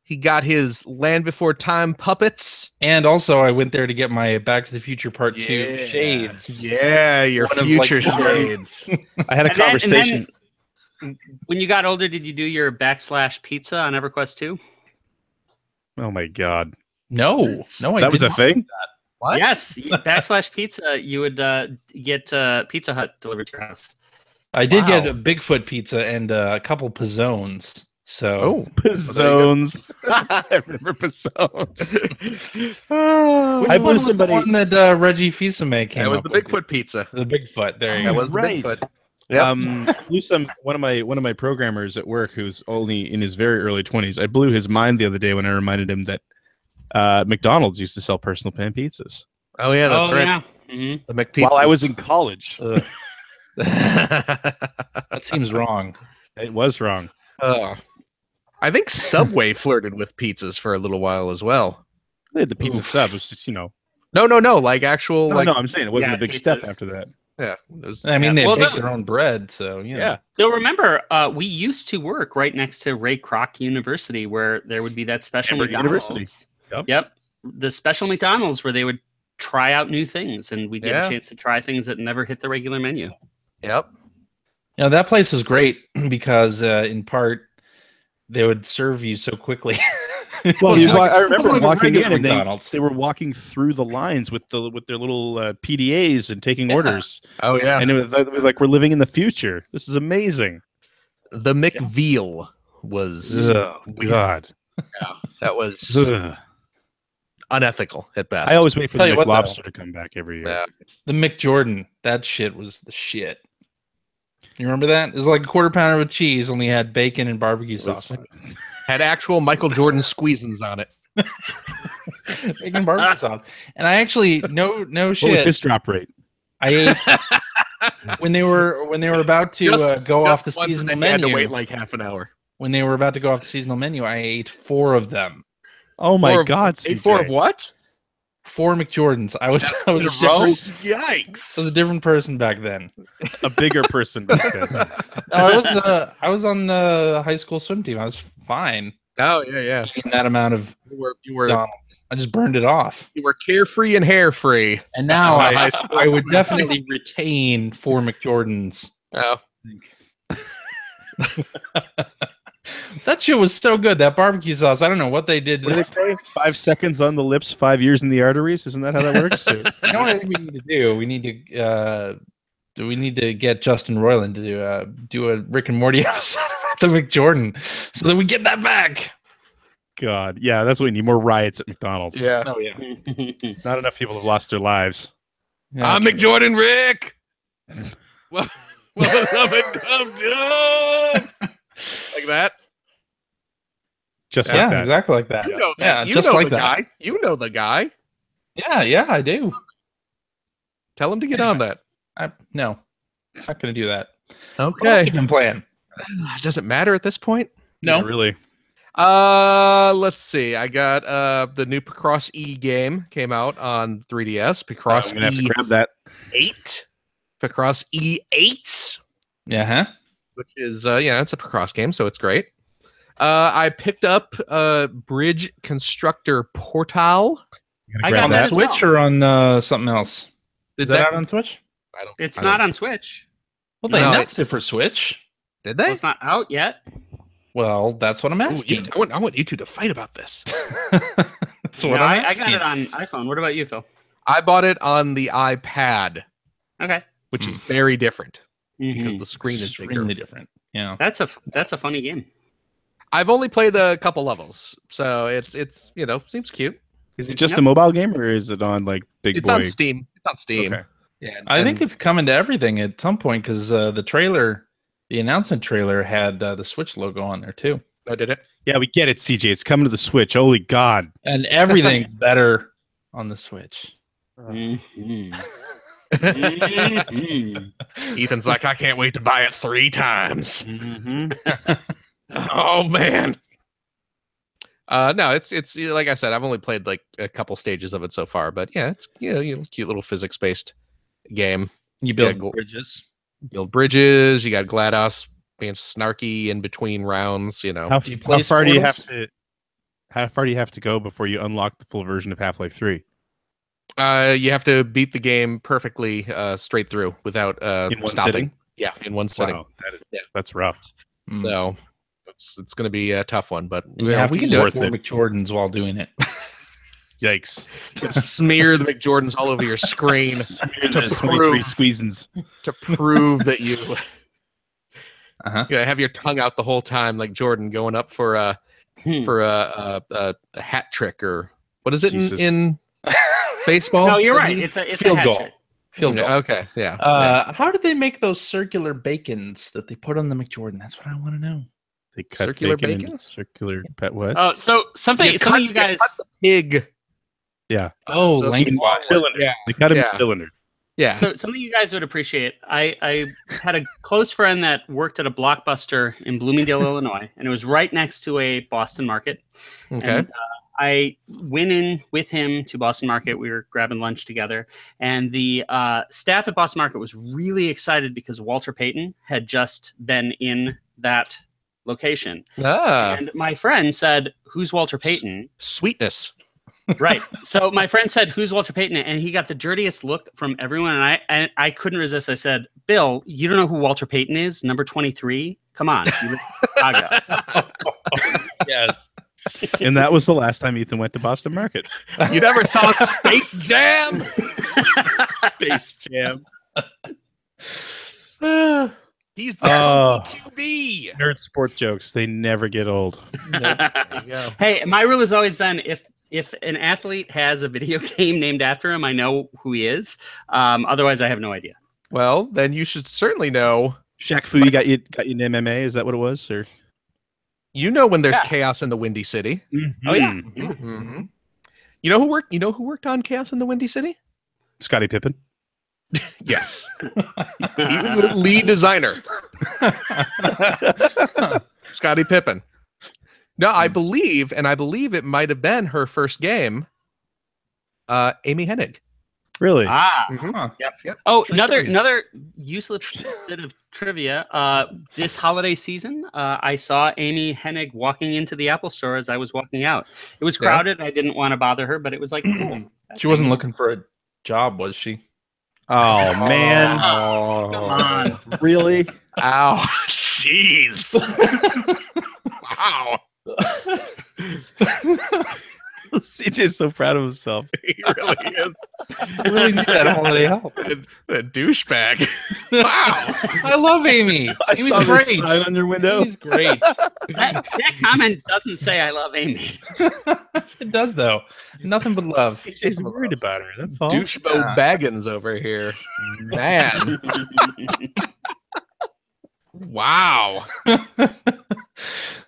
He got his Land Before Time puppets. And also, I went there to get my Back to the Future Part 2 shades. Yeah, your One of, future like, four. shades. I had a And then- conversation. When you got older, did you do your /pizza on EverQuest 2? Oh my god, No, I that was a didn't. thing. What? Yes, /pizza. You would get Pizza Hut delivered to your house. I did get Wow. a Bigfoot pizza and a couple pizzones. So Oh, Pizzones. I remember Pizzones. which I one blew was somebody- the one that Reggie Fils-Aimé came that was up the with? Bigfoot pizza. The Bigfoot. There you That go. was the right. Bigfoot. Yep. Blew one of my programmers at work who's only in his very early 20s. I blew his mind the other day when I reminded him that McDonald's used to sell personal pan pizzas Oh yeah, that's right. Yeah. Mhm. The McPizzas. while I was in college. That seems wrong. It was wrong. I think Subway flirted with pizzas for a little while as well. They had the pizza Oof. sub. It was just, No, like actual, no, like no, I'm saying it wasn't Yeah, a big step pizzas. after that. yeah. It was, I mean, they Well, bake no. their own bread, so you know. Yeah. So remember, we used to work right next to Ray Kroc University, where there would be that special Hamburger McDonald's. University. Yep. The special McDonald's where they would try out new things, and we get Yeah. a chance to try things that never hit the regular menu. Yep. You know, that place is great because, in part, they would serve you so quickly. Well, It's like- I remember it's like a walking in regular and McDonald's. they were walking through the lines with their little PDAs and taking Yeah. orders, Oh yeah. and it was like we're living in the future. This is amazing. The McVeal was Oh God, that was Ugh. unethical at best. I always wait for Tell the you what, though. McLobster to come back every year. Yeah. The McJordan, that shit was the shit. You remember that? It was like a quarter pounder with cheese, only had bacon and barbecue It was- sauce. Had actual Michael Jordan squeezins on it. Bacon and barbecue sauce. And I actually no What was shit. his drop rate? I ate when they were about to go off the Just once, and seasonal then you had to menu. wait like half an hour. When they were about to go off the seasonal menu, I ate 4 of them. Oh my Four of- God, Ate CJ. 4 of what? 4 McJordans. I was a In a row? different, Yikes. I was a different person back then. A bigger person back then. No, I was on the high school swim team. I was fine Oh yeah, yeah. eating that amount of You were McDonald's. I just burned it off. carefree and hair free. And now High I would definitely retain 4 McJordans. Oh. That shit was so good. That barbecue sauce. I don't know what they did. What do they say? 5 seconds on the lips, 5 years in the arteries. Isn't that how that works? You know what I think we need to do? We need to get Justin Roiland to do a Rick and Morty episode about the McJordan, so that we get that back. God, yeah, that's what we need. More riots at McDonald's. Yeah. Oh yeah. Not enough people have lost their lives. I'm McJordan Rick. Well, up and come down. Like that. Just Yeah, like that. exactly like that. You know that. Yeah, you just know like the that. guy. You know the guy. Yeah, I do. Tell him to get on that. No, not gonna do that. What else Okay. you been playing? Does it matter at this point? No. Yeah, really. Let's see. I got the new Picross E game came out on 3DS. Picross I'm gonna have to E8. grab that. Picross E8, Yeah, huh? which is it's a Picross game, so it's great. I picked up Bridge Constructor Portal. I Grab got On the that that. as well. Switch or on something else? Is that out on Switch? I don't. It's I not don't- on Switch. Well, they No, announced it for Switch. Did Well, they? it's not out yet. Well, that's what I'm Ooh, asking. I want you two to fight about this. That's what No, I'm I asking. got it on iPhone. What about you, Phil? I bought it on the iPad, Okay. which is very different because Mhm. the screen is bigger. Extremely different. Yeah. That's a funny game. I've only played a couple levels, so it's seems cute. Is it just Yep. a mobile game, or is it on like big It's boy? on Steam. It's on Steam. Okay. Yeah, I think it's coming to everything at some point because the announcement trailer had the Switch logo on there too. I did it. Yeah, we get it, CJ. It's coming to the Switch. Holy God. And everything's better on the Switch. Mhm. Mhm. Ethan's like, I can't wait to buy it 3 times. Mhm. Oh man. No, it's like I said, I've only played like a couple stages of it so far, but yeah, it's cute little physics based game. You build Yeah, bridges. Build bridges. You got GLaDOS being snarky in between rounds. How Do you place far do you have portals? to? How far do you have to go before you unlock the full version of Half-Life 3? You have to beat the game perfectly straight through without In one stopping. sitting? Yeah, in one sitting. Wow, Yeah. that's rough. Mm. So it's going to be a tough one, but Yeah, we can do worth it. it. McJordans while doing it. Yikes. smear the McJordans all over your screen To prove- 23 squeezins. to prove that you Uh-huh. have your tongue out the whole time, like Jordan going up for a Hmm. hat trick or what is it Jesus. in baseball? No, you're right. It's a Field hat goal. trick. Field goal. Okay, yeah. How did they make those circular bacons that they put on the McJordan? That's what I want to know. They cut Circular bacon into bacon? circular pet what? Oh, so some of you guys. cut the pig. Oh, The- lengthwise. Cylinder. Yeah, They cut him yeah. in cylinder. yeah. So something you guys would appreciate. I had a close friend that worked at a Blockbuster in Bloomingdale, Illinois, and it was right next to a Boston Market. Okay. And, I went in with him to Boston Market. We were grabbing lunch together, and the staff at Boston Market was really excited because Walter Payton had just been in that location. And my friend said, "Who's Walter Payton?" Sweetness. Right. So my friend said, "Who's Walter Payton?" And he got the dirtiest look from everyone. And I couldn't resist. I said, "Bill, you don't know who Walter Payton is? Number 23? Come on. You live in Chicago." Yes. And that was the last time Ethan went to Boston Market. You never saw Space Jam? Space Jam. He's the Oh. QB. Nerd sport jokes. They never get old. There you go. Hey, my rule has always been if an athlete has a video game named after him, I know who he is. Otherwise, I have no idea. Well, then you should certainly know. Shaq Fu, you got you in MMA? Is that what it was? Or You know when there's Yeah. chaos in the Windy City. Oh yeah. Mm-hmm. You know who worked on Chaos in the Windy City? Scottie Pippen. Yes. He was the lead designer. Scottie Pippen. No, I believe it might have been her first game. Amy Hennig. Really? Ah. Huh. Yep. Oh, True story. another useless bit of trivia. This holiday season, I saw Amy Hennig walking into the Apple store as I was walking out. It was Yeah. crowded. I didn't want to bother her, but it was like, cool. She wasn't looking for a job, was she? Oh man. Come on. Really? Ow. Jeez. Wow. CJ's so proud of himself. He really is. I really need that holiday help. A douchebag. Wow. I love Amy. I He was saw this great. sign on your window. He's great. That comment doesn't say I love Amy. It does though. Nothing but love. CJ's worried about her. That's all. Douchebo Yeah. Baggins over here. Man. Wow.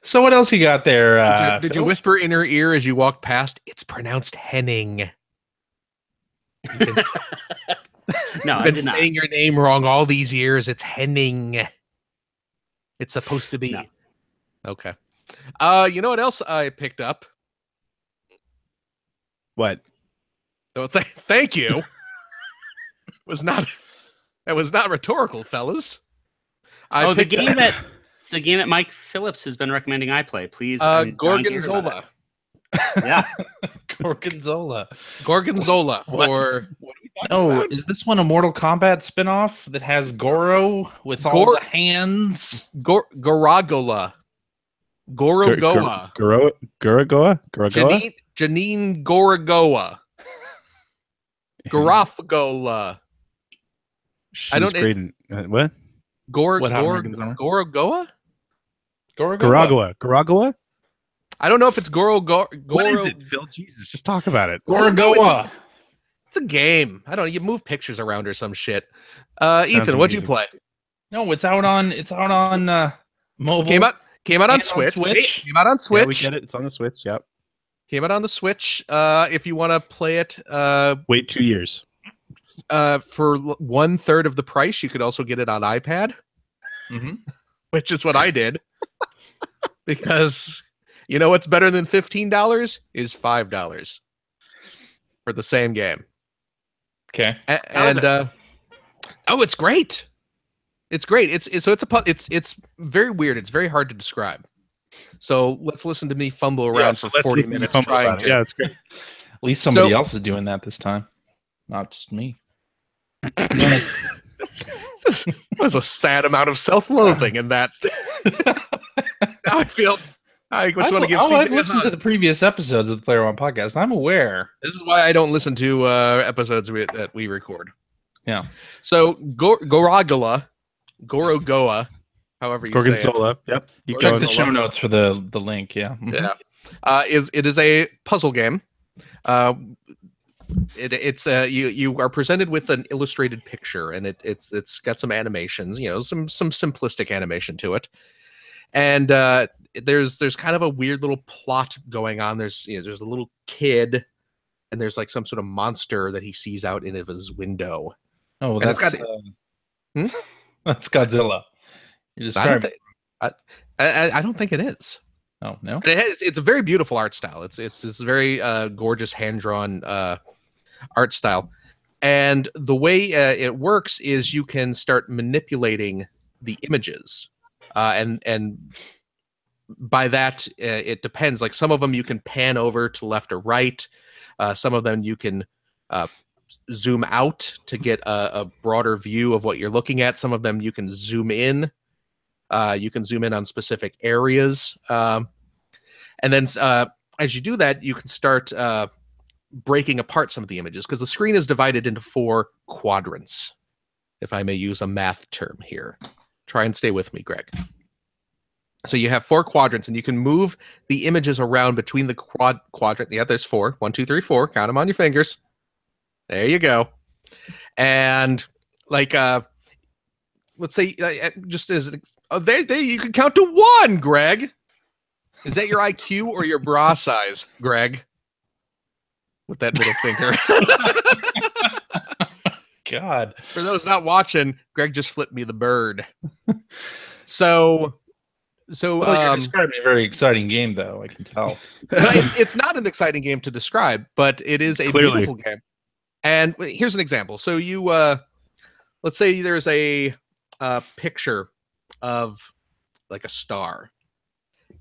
So what else you got there? Did you Phil? whisper in her ear as you walked past? It's pronounced Henning. No, I I've been did not. saying your name wrong all these years. It's Henning. It's supposed to be. No. Okay. You know what else I picked up? What? Oh, thank you. That was not rhetorical, fellas. I Oh, the picked game up, that Mike Phillips has been recommending I play. Please. I'm dying to hear about Gorgonzola. it. Yeah. Gorgonzola. Gorgonzola for Oh, is this one a Mortal Kombat spinoff that has Goro with all Gor- the hands? Garagola. Gorogoa. Garagoa? Garagoa? Janine Gorogoa. Garagiola. She was great in what? What happened, Gorgoa? Garagiola? I don't know if it's What is it, Phil? Jesus, just talk about it. Gorgoa. It's a game. I don't know. You move pictures around or some shit. Sounds Ethan, what'd you amazing. play? No, it's out on mobile. Came out on And on Switch. Switch. Came out on Switch. Yeah, we get it. It's on the Switch. Yep. Came out on the Switch. If you want to play it, Wait 2 years. for 1/3 of the price, you could also get it on iPad, which is what I did. Because you know what's better than $15 is $5 for the same game. Okay. It's great. It's great. It's very weird. It's very hard to describe. So let's listen to me fumble around for 40 minutes trying to. Yeah, it's great. At least somebody else is doing that this time, not just me. There was a sad amount of self-loathing in that. Now I feel I just want to give. I've listened to the previous episodes of the Player One podcast. I'm aware. This is why I don't listen to episodes that we record. Yeah. So Garagiola, however you say it. Gorgonzola. Yep. Keep Check going. the show notes for the link. Yeah. Yeah. It is a puzzle game. You are presented with an illustrated picture, and it's got some animations, some simplistic animation to it, and there's kind of a weird little plot going on. There's a little kid, and there's like some sort of monster that he sees out in his window. Oh, And that's Godzilla. You described it. I don't think it is. Oh no. But it's a very beautiful art style. It's this very gorgeous hand drawn art style, and the way it works is you can start manipulating the images, and by that it depends. Like some of them you can pan over to left or right, some of them you can zoom out to get a broader view of what you're looking at. Some of them you can zoom in. You can zoom in on specific areas, and then as you do that, you can start breaking apart some of the images, because the screen is divided into 4 quadrants, if I may use a math term here. Try and stay with me, Greg. So you have 4 quadrants, and you can move the images around between the quadrant. Yeah, there's 4. 1, 2, 3, 4. Count them on your fingers. There you go. And like, let's say, just as there you can count to 1, Greg. Is that your IQ or your bra size, Greg? With that middle finger. God. For those not watching, Greg just flipped me the bird. So you're describing a very exciting game, though. I can tell. It's not an exciting game to describe, but it is a beautiful game. And here's an example. So you, let's say there's a picture of like a star,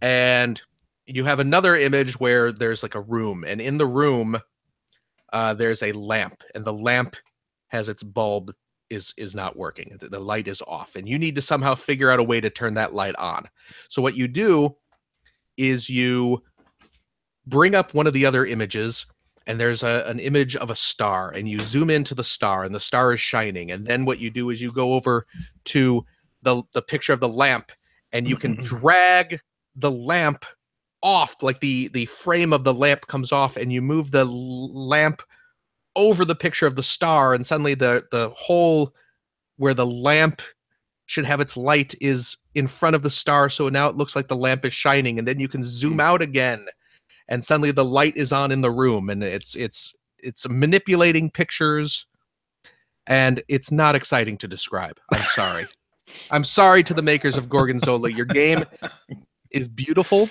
and you have another image where there's like a room, and in the room there's a lamp, and the lamp has its bulb is not working. The light is off, and you need to somehow figure out a way to turn that light on. So what you do is you bring up one of the other images, and there's an image of a star, and you zoom into the star, and the star is shining. And then what you do is you go over to the picture of the lamp, and you can drag the lamp off, like the frame of the lamp comes off, and you move the lamp over the picture of the star, and suddenly the hole where the lamp should have its light is in front of the star, so now it looks like the lamp is shining. And then you can zoom out again, and suddenly the light is on in the room, and it's manipulating pictures, and it's not exciting to describe. I'm sorry. I'm sorry to the makers of Gorgonzola. Your game is beautiful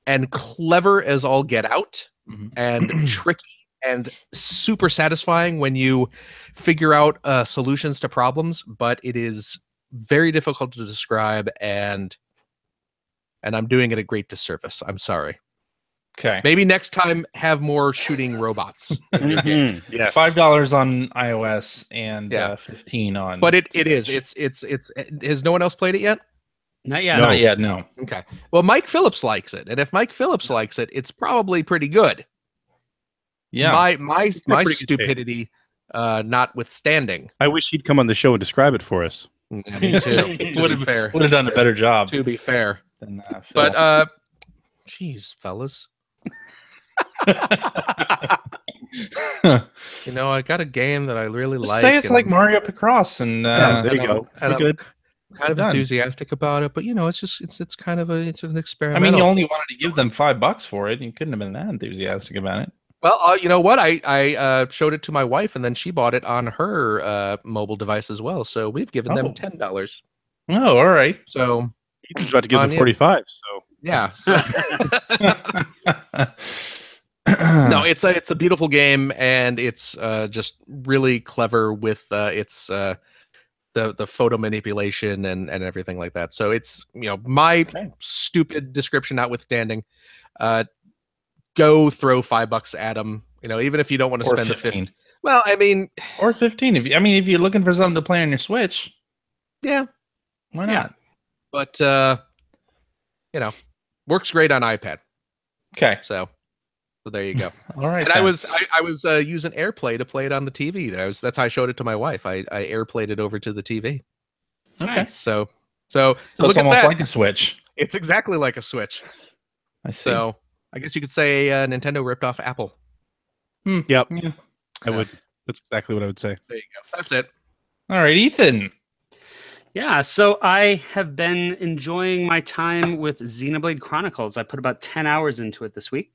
and clever as all get out, and tricky and super satisfying when you figure out solutions to problems, but it is very difficult to describe, and I'm doing it a great disservice. I'm sorry. Okay. Maybe next time have more shooting robots. Yeah. $5 on iOS and $15 on. But it is. It's has no one else played it yet? Not yet. Not yet, no. Okay. Well, Mike Phillips likes it, and if Mike Phillips likes it, it's probably pretty good. Yeah. My pretty good shape. stupidity notwithstanding. I wish he'd come on the show and describe it for us. Yeah, me too. would have done a better job. To be fair. Than, Phil. But geez, fellas. You know, I got a game that I really Just like. say it's like Mario Picross, and there you go. And We're good. I'm kind of Done. enthusiastic about it, but you know, it's just it's kind of it's an I experiment. mean, you only wanted to give them $5 for it. You couldn't have been that enthusiastic about it. Well, you know what? I showed it to my wife, and then she bought it on her mobile device as well. So we've given them $10. Oh, all right. So He's about to give them 45. So yeah. So no, it's a beautiful game, and it's just really clever with its the photo manipulation and everything like that. So it's, you know, my stupid description notwithstanding, go throw $5 at them. You know, even if you don't want to spend 15. the 50. Well, I mean, or 15. If you're looking for something to play on your Switch, yeah, why not? But you know, works great on iPad. Okay, so there you go. All right. And I was using AirPlay to play it on the TV. That's how I showed it to my wife. I AirPlayed it over to the TV. Okay. Nice. So it's almost like a Switch. It's exactly like a Switch. I see. So I guess you could say Nintendo ripped off Apple. Yep. Yeah. I would. That's exactly what I would say. There you go. That's it. All right, Ethan. Yeah, so I have been enjoying my time with Xenoblade Chronicles. I put about 10 hours into it this week.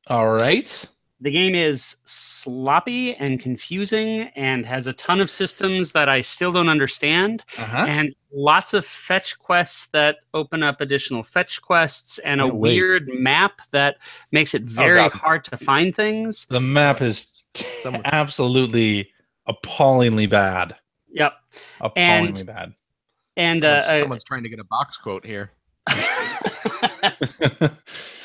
All right. The game is sloppy and confusing and has a ton of systems that I still don't understand, and lots of fetch quests that open up additional fetch quests, and a weird map that makes it very hard to find things. The map is absolutely appallingly bad. Yep. Appallingly bad. And someone's trying to get a box quote here.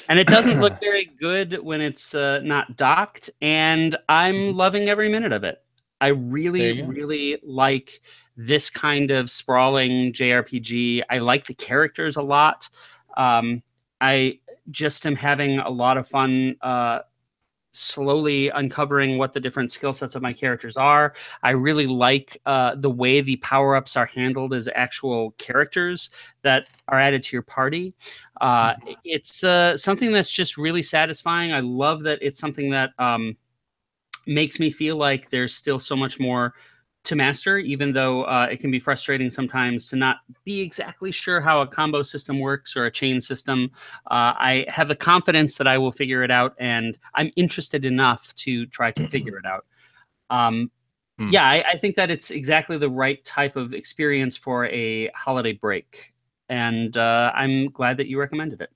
And it doesn't look very good when it's not docked, and I'm loving every minute of it. I really, really like this kind of sprawling JRPG. I like the characters a lot. I just am having a lot of fun slowly uncovering what the different skill sets of my characters are. I really like the way the power-ups are handled as actual characters that are added to your party. It's something that's just really satisfying. I love that it's something that makes me feel like there's still so much more to master, even though it can be frustrating sometimes to not be exactly sure how a combo system works or a chain system. I have the confidence that I will figure it out, and I'm interested enough to try to figure it out. Yeah, I think that it's exactly the right type of experience for a holiday break, and I'm glad that you recommended it.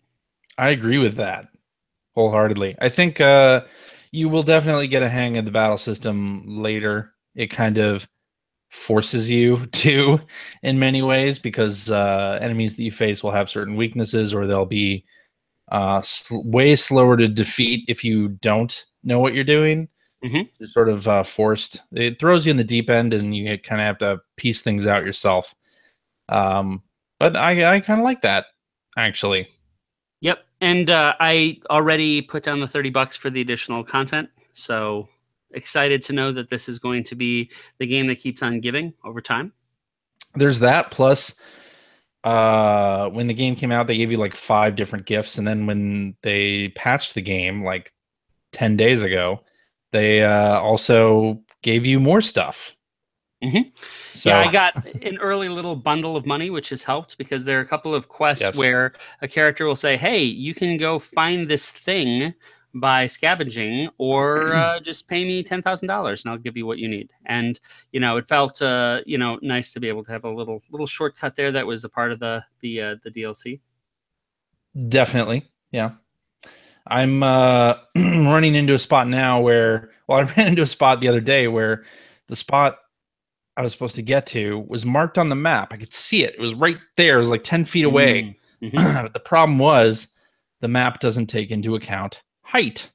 I agree with that wholeheartedly. I think you will definitely get a hang of the battle system later. It kind of forces you to in many ways, because enemies that you face will have certain weaknesses, or they'll be way slower to defeat if you don't know what you're doing. You're sort of forced. It throws you in the deep end, and you kind of have to piece things out yourself. But I kind of like that, actually. Yep, and I already put down the $30 for the additional content, so excited to know that this is going to be the game that keeps on giving over time. There's that, plus when the game came out, they gave you like 5 different gifts, and then when they patched the game like 10 days ago, they also gave you more stuff. So, yeah, I got an early little bundle of money, which has helped, because there are a couple of quests where a character will say, hey, you can go find this thing by scavenging, or just pay me $10,000 and I'll give you what you need. And, you know, it felt, you know, nice to be able to have a little shortcut there that was a part of the DLC. Definitely. Yeah. I'm running into a spot now where, well, I ran into a spot the other day where the spot I was supposed to get to was marked on the map. I could see it. It was right there. It was like 10 feet away. But the problem was the map doesn't take into account height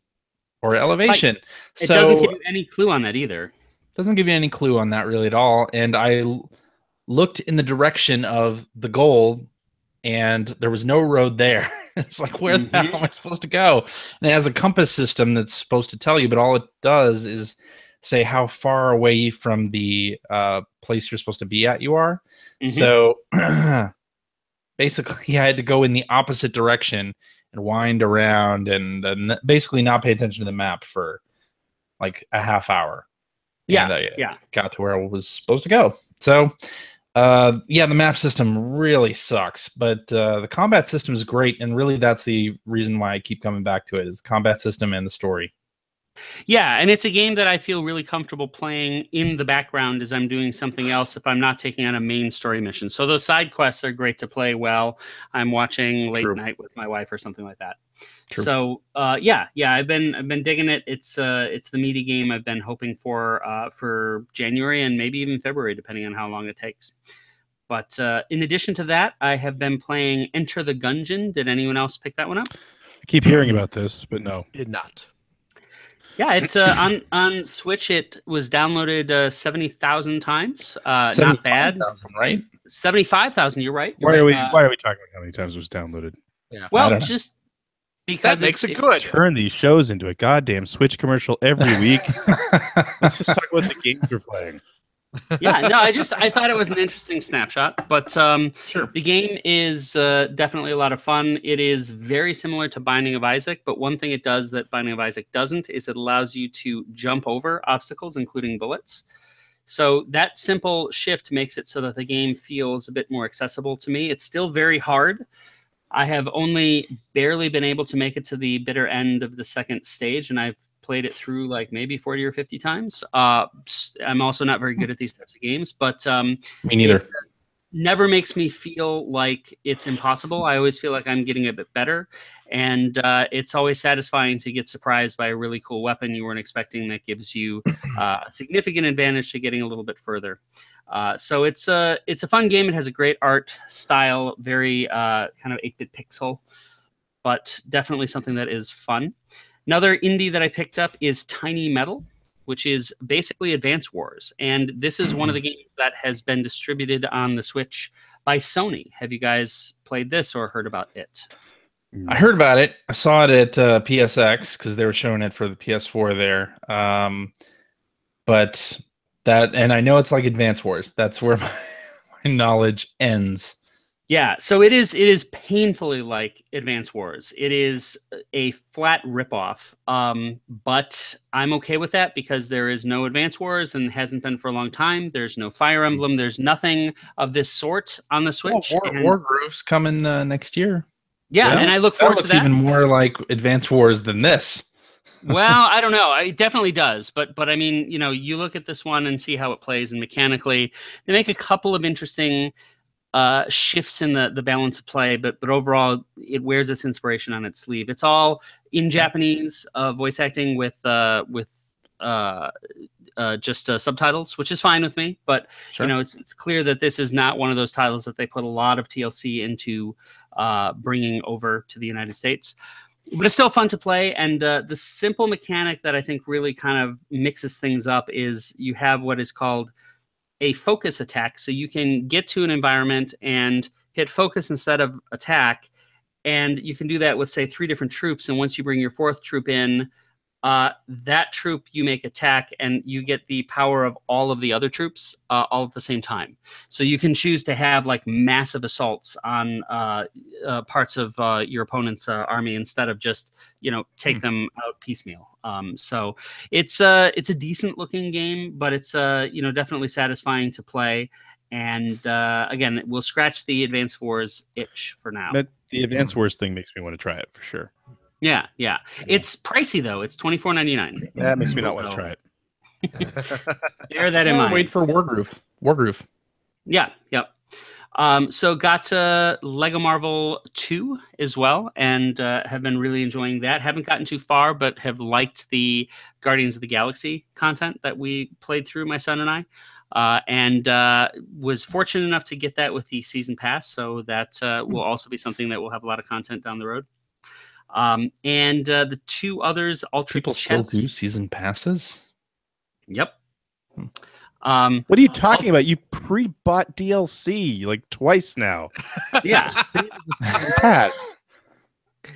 or elevation. It doesn't give you any clue on that either. Doesn't give you any clue on that really at all. And I looked in the direction of the goal, and there was no road there. It's like, where the hell am I supposed to go? And it has a compass system that's supposed to tell you, but all it does is say how far away from the place you're supposed to be at you are. So basically, I had to go in the opposite direction and wind around and basically not pay attention to the map for like a half hour. And I got to where I was supposed to go. So, the map system really sucks, but the combat system is great. And really, that's the reason why I keep coming back to it, is the combat system and the story. Yeah, and it's a game that I feel really comfortable playing in the background as I'm doing something else if I'm not taking on a main story mission. So those side quests are great to play while I'm watching late night with my wife or something like that. True. So I've been digging it. It's the meaty game I've been hoping for January and maybe even February, depending on how long it takes. But in addition to that, I have been playing Enter the Gungeon. Did anyone else pick that one up? I keep hearing about this, but no, did not. Yeah, it's on Switch. It was downloaded 70,000 times. Not bad, right? 75,000. You're right. Why are we talking about how many times it was downloaded? Yeah. Well, just because that makes it good. Turn these shows into a goddamn Switch commercial every week. Let's just talk about the games we're playing. Yeah, no, I thought it was an interesting snapshot, but the game is definitely a lot of fun. It is very similar to Binding of Isaac, but one thing it does that Binding of Isaac doesn't is it allows you to jump over obstacles, including bullets. So that simple shift makes it so that the game feels a bit more accessible to me. It's still very hard. I have only barely been able to make it to the bitter end of the second stage, and I've played it through like maybe 40 or 50 times. I'm also not very good at these types of games, but me neither. It never makes me feel like it's impossible. I always feel like I'm getting a bit better, and it's always satisfying to get surprised by a really cool weapon you weren't expecting that gives you a significant advantage to getting a little bit further. So it's a fun game. It has a great art style, very kind of 8-bit pixel, but definitely something that is fun. Another indie that I picked up is Tiny Metal, which is basically Advance Wars. And this is one of the games that has been distributed on the Switch by Sony. Have you guys played this or heard about it? I heard about it. I saw it at PSX because they were showing it for the PS4 there. But that, and I know it's like Advance Wars. That's where my knowledge ends. Yeah, so it is painfully like Advance Wars. It is a flat ripoff, but I'm okay with that because there is no Advance Wars and hasn't been for a long time. There's no Fire Emblem. There's nothing of this sort on the Switch. Wargrove's coming next year. Yeah, and I look forward to that. Even more like Advance Wars than this. Well, I don't know. It definitely does, but I mean, you look at this one and see how it plays, and mechanically, they make a couple of interesting shifts in the balance of play, but overall it wears its inspiration on its sleeve. It's all in Japanese voice acting with just subtitles, which is fine with me, but it's clear that this is not one of those titles that they put a lot of TLC into bringing over to the United States, but it's still fun to play. And the simple mechanic that I think really kind of mixes things up is you have what is called a focus attack. So you can get to an environment and hit focus instead of attack. And you can do that with, say, 3 different troops. And once you bring your 4th troop in, that troop you make attack and you get the power of all of the other troops all at the same time. So you can choose to have like massive assaults on parts of your opponent's army instead of just, take them out piecemeal. So it's a decent looking game, but it's definitely satisfying to play. And again, we'll scratch the Advance Wars itch for now. But the Advance Wars thing makes me want to try it for sure. Yeah. It's pricey though. It's $24.99. That makes me not want to try it. Bear that in mind. Wait for Wargroove. Yeah. Yep. So got Lego Marvel 2 as well, and have been really enjoying that. Haven't gotten too far, but have liked the Guardians of the Galaxy content that we played through, my son and I. And was fortunate enough to get that with the season pass, so that will also be something that will have a lot of content down the road. And the 2 others, Ultra People Chess. still do season passes? Yep. What are you talking about? You pre-bought DLC like twice now. Yeah. Pass.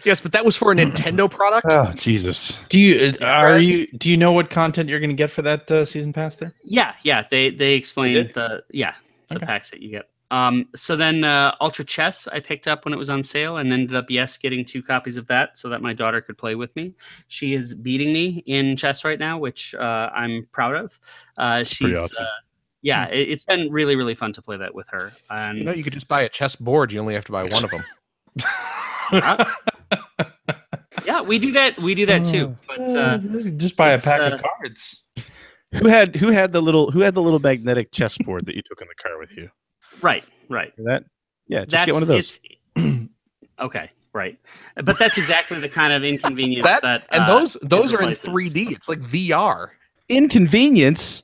Yes, but that was for a Nintendo product. Oh Jesus! Do you know what content you're going to get for that season pass there? Yeah. They explained did? the Okay. packs that you get. So then Ultra Chess I picked up when it was on sale and ended up getting 2 copies of that so that my daughter could play with me. She is beating me in chess right now, which I'm proud of. She's pretty awesome. It's been really, really fun to play that with her. And You know, you could just buy a chess board. You only have to buy one of them. yeah, we do that. We do that too. But just buy a pack of cards. Who had the little magnetic chessboard that you took in the car with you? Right. That just get one of those. Okay, right. But that's exactly the kind of inconvenience those are in 3D. It's like VR. Inconvenience.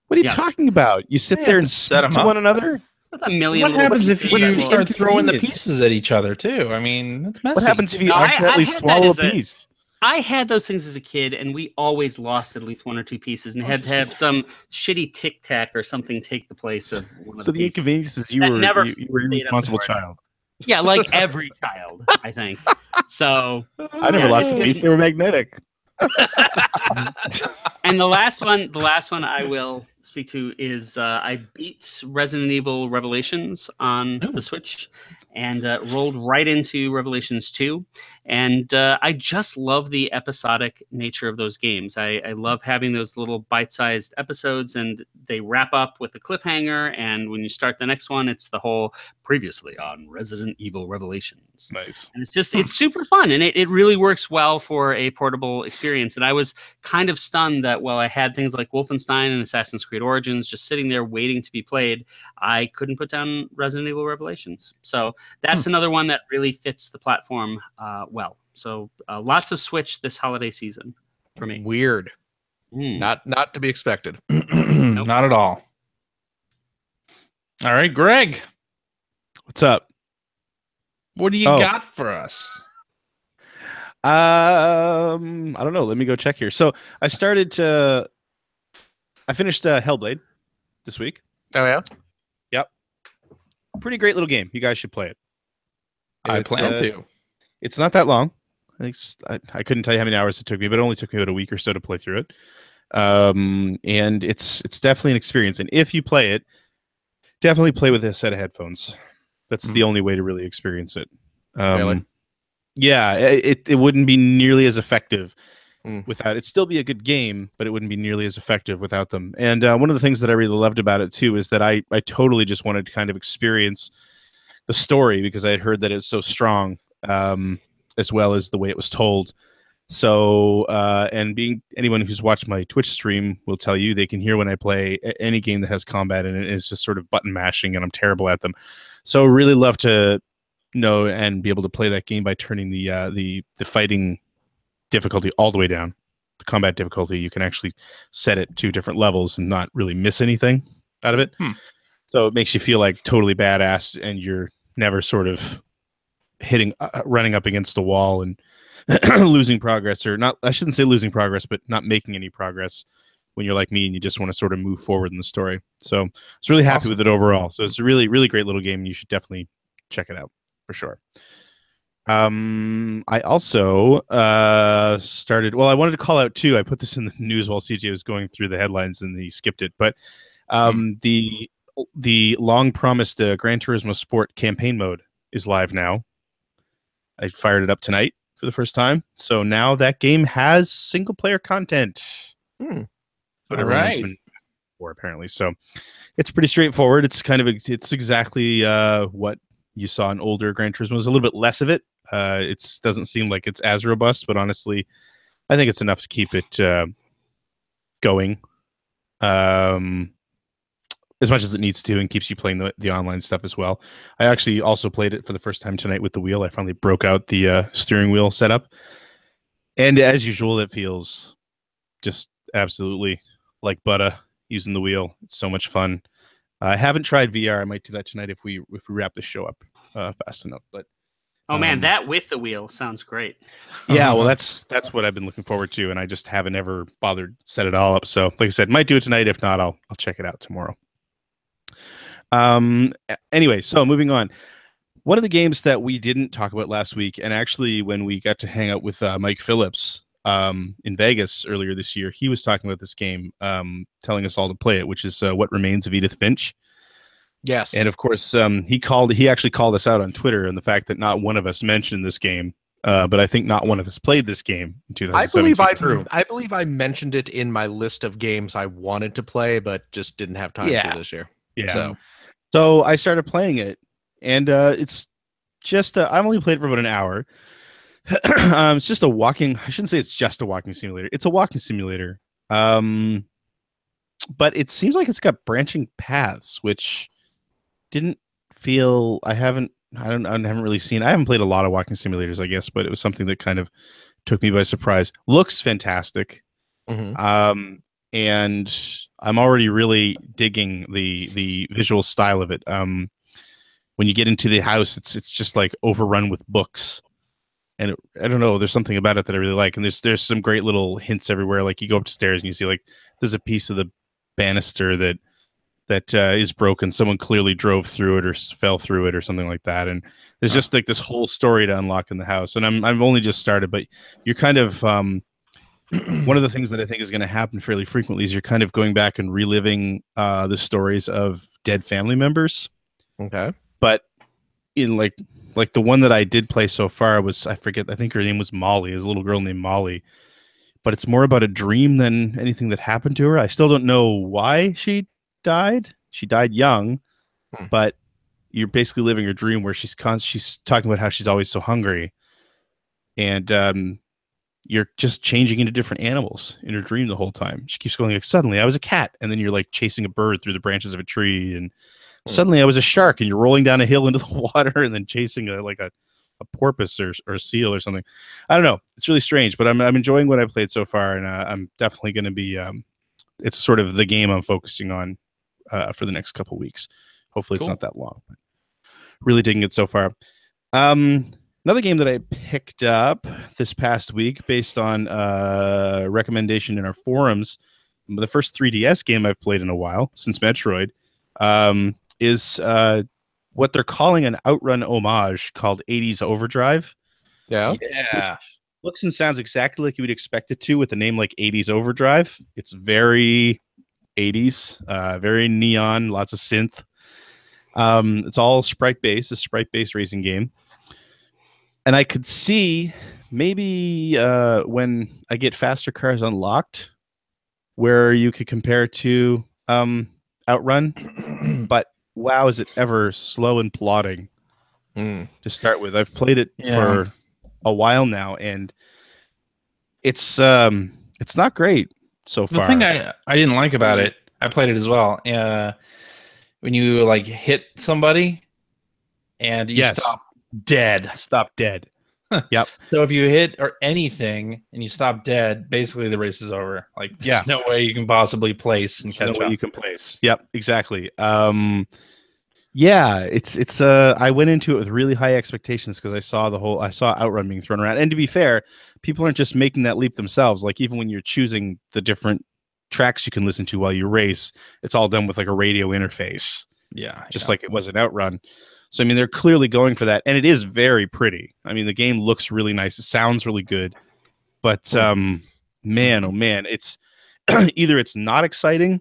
What are you talking about? You sit there and set them to up. one another. A million. What happens if you start throwing the Inconvenience. pieces at each other too? I mean, that's messy. What happens if you No, I accidentally had that swallow a as a- piece? I had those things as a kid, and we always lost at least 1 or 2 pieces, and had to have some shitty Tic Tac or something take the place of one of So the the pieces. inconvenience is you That were never you were an stayed up irresponsible for it. child. Yeah, like every child, I think. So I never Yeah, lost a it's- piece. They were magnetic. And the last one I will speak to is I beat Resident Evil Revelations on the Switch and rolled right into Revelations 2. And I just love the episodic nature of those games. I love having those little bite-sized episodes, and they wrap up with a cliffhanger. And when you start the next one, it's the whole previously on Resident Evil Revelations. Nice. And it's super fun, and it really works well for a portable experience. And I was kind of stunned that while I had things like Wolfenstein and Assassin's Creed Origins just sitting there waiting to be played, I couldn't put down Resident Evil Revelations. So that's another one that really fits the platform well. So lots of Switch this holiday season for me. Weird. Mm. Not to be expected. Not at all. All right, Greg, What's up? what do you Oh. got for us? I don't know. Let me go check here. So I finished Hellblade this week. Oh yeah. Pretty great little game. You guys should play it. I It's, plan to. It's not that long. I couldn't tell you how many hours it took me, but it only took me about a week or so to play through it. And it's definitely an experience. And if you play it, definitely play with a set of headphones. That's the only way to really experience it. Really? Yeah, it wouldn't be nearly as effective Mm. without. It'd still be a good game, but it wouldn't be nearly as effective without them. And one of the things that I really loved about it too is that I totally just wanted to kind of experience the story because I had heard that it's so strong, as well as the way it was told. So, and being anyone who's watched my Twitch stream will tell you they can hear when I play any game that has combat in it. It's just sort of button mashing, and I'm terrible at them. So, really love to know and be able to play that game by turning the fighting difficulty all the way down. The combat difficulty, you can actually set it to different levels and not really miss anything out of it. So it makes you feel like totally badass, and you're never sort of running up against the wall and losing progress, or not. I shouldn't say losing progress, but not making any progress when you're like me and you just want to sort of move forward in the story. So I was really happy with it overall. So it's a really, really great little game. And you should definitely check it out for sure. I also started. Well, I wanted to call out too. I put this in the news while CJ was going through the headlines, and he skipped it. But the long promised Gran Turismo Sport campaign mode is live now. I fired it up tonight for the first time, so now that game has single player content. But everyone's been for apparently, so it's pretty straightforward. It's it's exactly what you saw in older Gran Turismo. There's a little bit less of it. It doesn't seem like it's as robust, but honestly, I think it's enough to keep it going as much as it needs to, and keeps you playing the online stuff as well. I actually also played it for the first time tonight with the wheel. I finally broke out the steering wheel setup, and as usual, it feels just absolutely like butter using the wheel. It's so much fun. I haven't tried VR. I might do that tonight if we wrap the show up fast enough. But oh man, that with the wheel sounds great. yeah, well, that's what I've been looking forward to, and I just haven't ever bothered to set it all up. So, like I said, might do it tonight. If not, I'll check it out tomorrow. Anyway, so moving on. One of the games that we didn't talk about last week, and actually when we got to hang out with Mike Phillips in Vegas earlier this year, he was talking about this game, telling us all to play it, which is What Remains of Edith Finch. Yes. And of course, he actually called us out on Twitter on the fact that not one of us mentioned this game, but I think not one of us played this game in 2017. I believe I mentioned it in my list of games I wanted to play, but just didn't have time to this year. Yeah. So I started playing it, and it's just I've only played it for about an hour. It's just a walking. I shouldn't say it's just a walking simulator. It's a walking simulator, but it seems like it's got branching paths, which didn't feel. I haven't really seen. I haven't played a lot of walking simulators, I guess, but it was something that kind of took me by surprise. Looks fantastic. Mm-hmm. And I'm already really digging the visual style of it. When you get into the house, it's just like overrun with books, and I don't know. There's something about it that I really like, and there's some great little hints everywhere. Like you go upstairs and you see like there's a piece of the banister that is broken. Someone clearly drove through it or fell through it or something like that. And there's just like this whole story to unlock in the house. And I've only just started, but you're kind of one of the things that I think is going to happen fairly frequently is you're kind of going back and reliving the stories of dead family members. Okay. But in like the one that I did play so far was, I forget, I think her name was Molly. It was a little girl named Molly. But it's more about a dream than anything that happened to her. I still don't know why she died. She died young, but you're basically living her dream where she's talking about how she's always so hungry, and you're just changing into different animals in her dream the whole time. She keeps going like, suddenly I was a cat, and then you're like chasing a bird through the branches of a tree, and suddenly I was a shark, and you're rolling down a hill into the water, and then chasing a porpoise or a seal or something. I don't know. It's really strange, but I'm enjoying what I've played so far, and I'm definitely going to be. It's sort of the game I'm focusing on for the next couple weeks. Hopefully it's not that long. But really digging it so far. Another game that I picked up this past week based on recommendation in our forums, the first 3DS game I've played in a while since Metroid, is what they're calling an Outrun homage called 80s Overdrive. Yeah. Looks and sounds exactly like you would expect it to with a name like 80s Overdrive. It's very 80s, very neon, lots of synth. It's all sprite-based, a sprite-based racing game. And I could see maybe when I get faster cars unlocked where you could compare to Outrun, but wow, is it ever slow and plodding to start with. I've played it for a while now, and it's not great so far. The thing I didn't like about it, I played it as well. When you like hit somebody and you stop dead. Yep. So if you hit or anything and you stop dead, basically the race is over. Like there's no way you can possibly place and catch up. No way you can place. Yep, exactly. Yeah, it's I went into it with really high expectations because I saw Outrun being thrown around. And to be fair, people aren't just making that leap themselves. Like even when you're choosing the different tracks you can listen to while you race, it's all done with like a radio interface. Yeah. Just like it was an Outrun. So I mean they're clearly going for that, and it is very pretty. I mean the game looks really nice. It sounds really good. But man, oh man, it's either it's not exciting.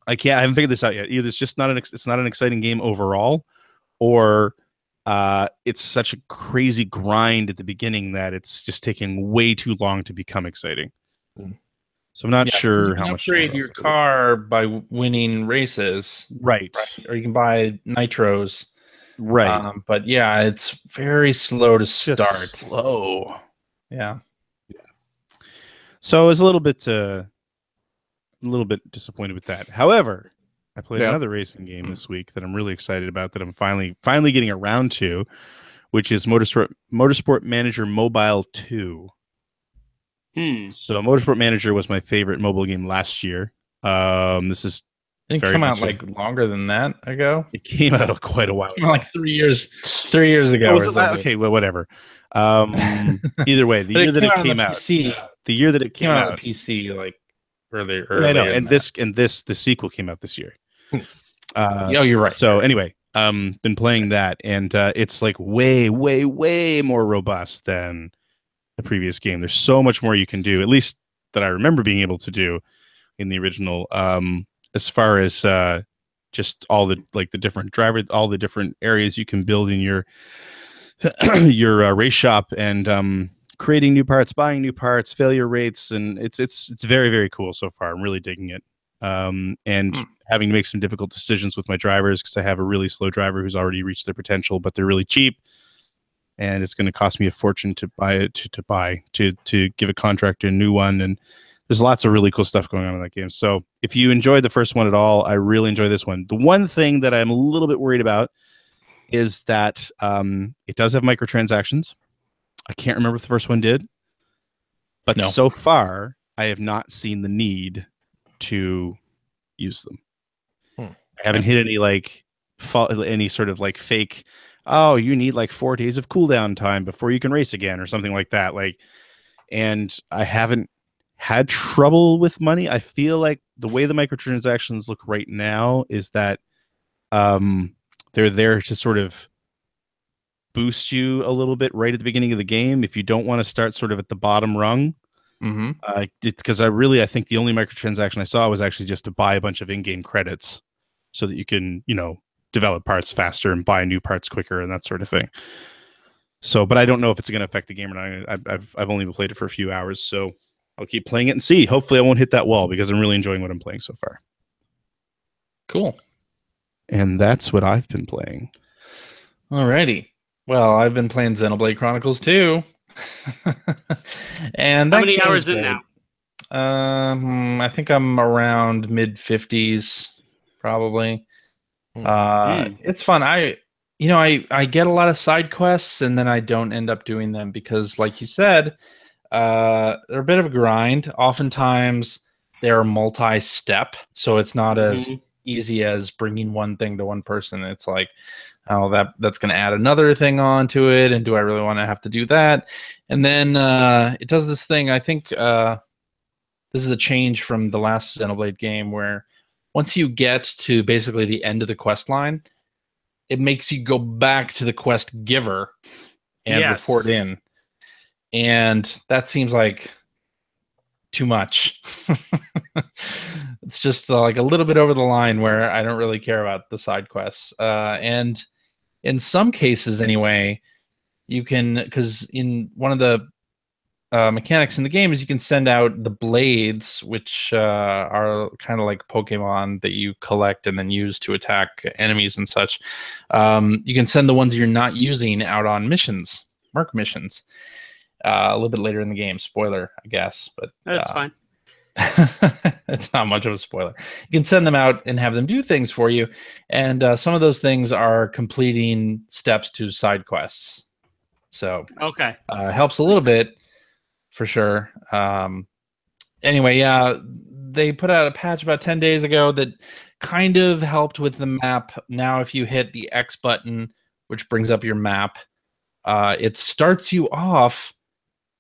I haven't figured this out yet. Either it's just not an exciting game overall, or it's such a crazy grind at the beginning that it's just taking way too long to become exciting. So I'm not sure how much. You can upgrade your car by winning races, right? Or you can buy nitros, right? But yeah, it's very slow to start. Slow. Yeah. So I was a little bit disappointed with that. However, I played another racing game this week that I'm really excited about, that I'm finally getting around to, which is Motorsport Manager Mobile 2. So Motorsport Manager was my favorite mobile game last year. This is Didn't it come out like longer than that ago? It came out quite a while ago. Like 3 years. 3 years ago. Okay, well, whatever. Either way, the year that it came out, the year that it came out, on PC, like earlier. I know, and the sequel came out this year. You're right. So anyway, been playing that, and it's like way, way, way more robust than the previous game. There's so much more you can do, at least that I remember being able to do in the original. As far as just all the different all the different areas you can build in your your race shop, and creating new parts, buying new parts, failure rates, and it's very, very cool so far. I'm really digging it. And having to make some difficult decisions with my drivers, because I have a really slow driver who's already reached their potential, but they're really cheap, and it's going to cost me a fortune to buy it to give a contractor a new one. And there's lots of really cool stuff going on in that game. So if you enjoyed the first one at all, I really enjoy this one. The one thing that I'm a little bit worried about is that it does have microtransactions. I can't remember if the first one did, but so far I have not seen the need to use them. I haven't hit any any sort of fake, oh, you need 4 days of cooldown time before you can race again or something like that. And I haven't had trouble with money. I feel like the way the microtransactions look right now is that they're there to sort of boost you a little bit right at the beginning of the game if you don't want to start sort of at the bottom rung. Because I think the only microtransaction I saw was actually just to buy a bunch of in-game credits so that you can, develop parts faster and buy new parts quicker and that sort of thing. So, but I don't know if it's going to affect the game or not. I've only played it for a few hours, so I'll keep playing it and see. Hopefully I won't hit that wall, because I'm really enjoying what I'm playing so far. Cool. And that's what I've been playing. Alrighty. Well, I've been playing Xenoblade Chronicles 2. And how many hours in now? I think I'm around mid-50s, probably. It's fun. I get a lot of side quests, and then I don't end up doing them because, like you said, they're a bit of a grind. Oftentimes, they're multi-step, so it's not as easy as bringing one thing to one person. It's like, oh, that's going to add another thing onto it, and do I really want to have to do that? And then it does this thing. I think this is a change from the last Xenoblade game, where once you get to basically the end of the quest line, it makes you go back to the quest giver and report in. And that seems like too much. It's just like a little bit over the line where I don't really care about the side quests. And in some cases anyway, you can, because in one of the mechanics in the game is you can send out the blades, which are kind of like Pokemon that you collect and then use to attack enemies and such. You can send the ones you're not using out on missions, merc missions, a little bit later in the game. Spoiler, I guess, but that's fine. It's not much of a spoiler. You can send them out and have them do things for you, and some of those things are completing steps to side quests. So helps a little bit. For sure. Anyway, yeah, they put out a patch about 10 days ago that kind of helped with the map. Now, if you hit the X button, which brings up your map, it starts you off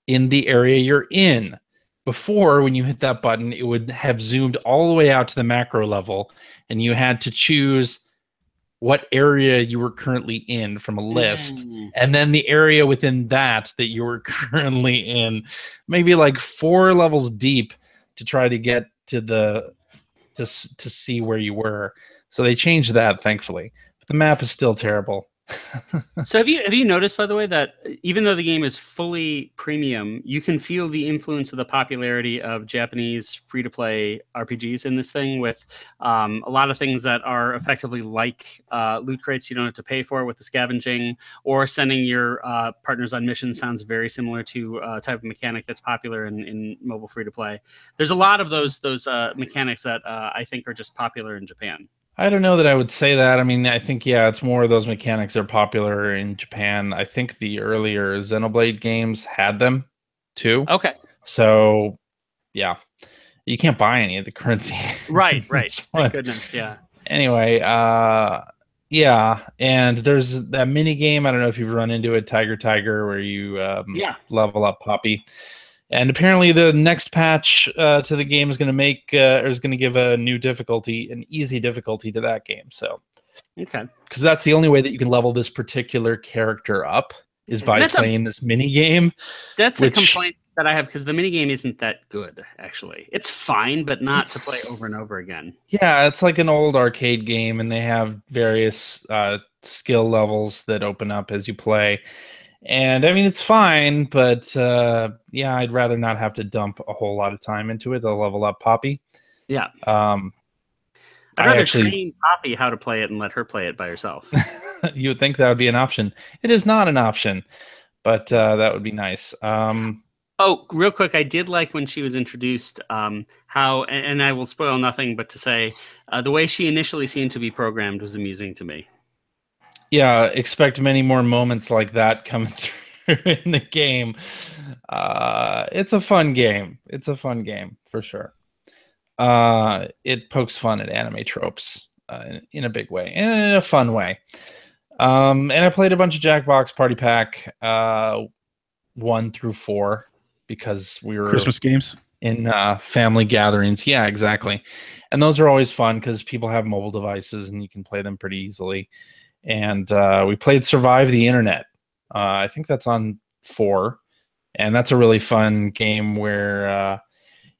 in the area you're in. Before, when you hit that button, it would have zoomed all the way out to the macro level, and you had to choose what area you were currently in from a list, and then the area within that you were currently in, maybe like 4 levels deep, to try to get to to see where you were. So they changed that, thankfully, but the map is still terrible. So have you noticed, by the way, that even though the game is fully premium, you can feel the influence of the popularity of Japanese free-to-play RPGs in this thing, with a lot of things that are effectively like loot crates you don't have to pay for with the scavenging, or sending your partners on missions sounds very similar to a type of mechanic that's popular in mobile free-to-play. There's a lot of those mechanics that I think are just popular in Japan. I don't know that I would say that. I mean, I think, yeah, it's more of those mechanics are popular in Japan. I think the earlier Xenoblade games had them too. Okay. So, yeah, you can't buy any of the currency. Right. Thank goodness, yeah. Anyway, yeah, and there's that mini game. I don't know if you've run into it, Tiger, where you level up Poppy. And apparently, the next patch to the game is going to give a new difficulty, an easy difficulty to that game. So, Okay, because that's the only way that you can level this particular character up is by playing this mini game. That's a complaint that I have, because the mini game isn't that good. Actually, it's fine, but not to play over and over again. Yeah, it's like an old arcade game, and they have various skill levels that open up as you play. And I mean, it's fine, but yeah, I'd rather not have to dump a whole lot of time into it to level up Poppy. Yeah. I'd rather train Poppy how to play it and let her play it by herself. You would think that would be an option. It is not an option, but that would be nice. Oh, real quick, I did like when she was introduced, how, and I will spoil nothing, but to say the way she initially seemed to be programmed was amusing to me. Yeah, expect many more moments like that coming through in the game. It's a fun game. It's a fun game for sure. It pokes fun at anime tropes in a big way, in a fun way. And I played a bunch of Jackbox Party Pack 1 through 4 because we were Christmas games in family gatherings. Yeah, exactly. And those are always fun because people have mobile devices and you can play them pretty easily. And we played Survive the Internet. I think that's on 4. And that's a really fun game where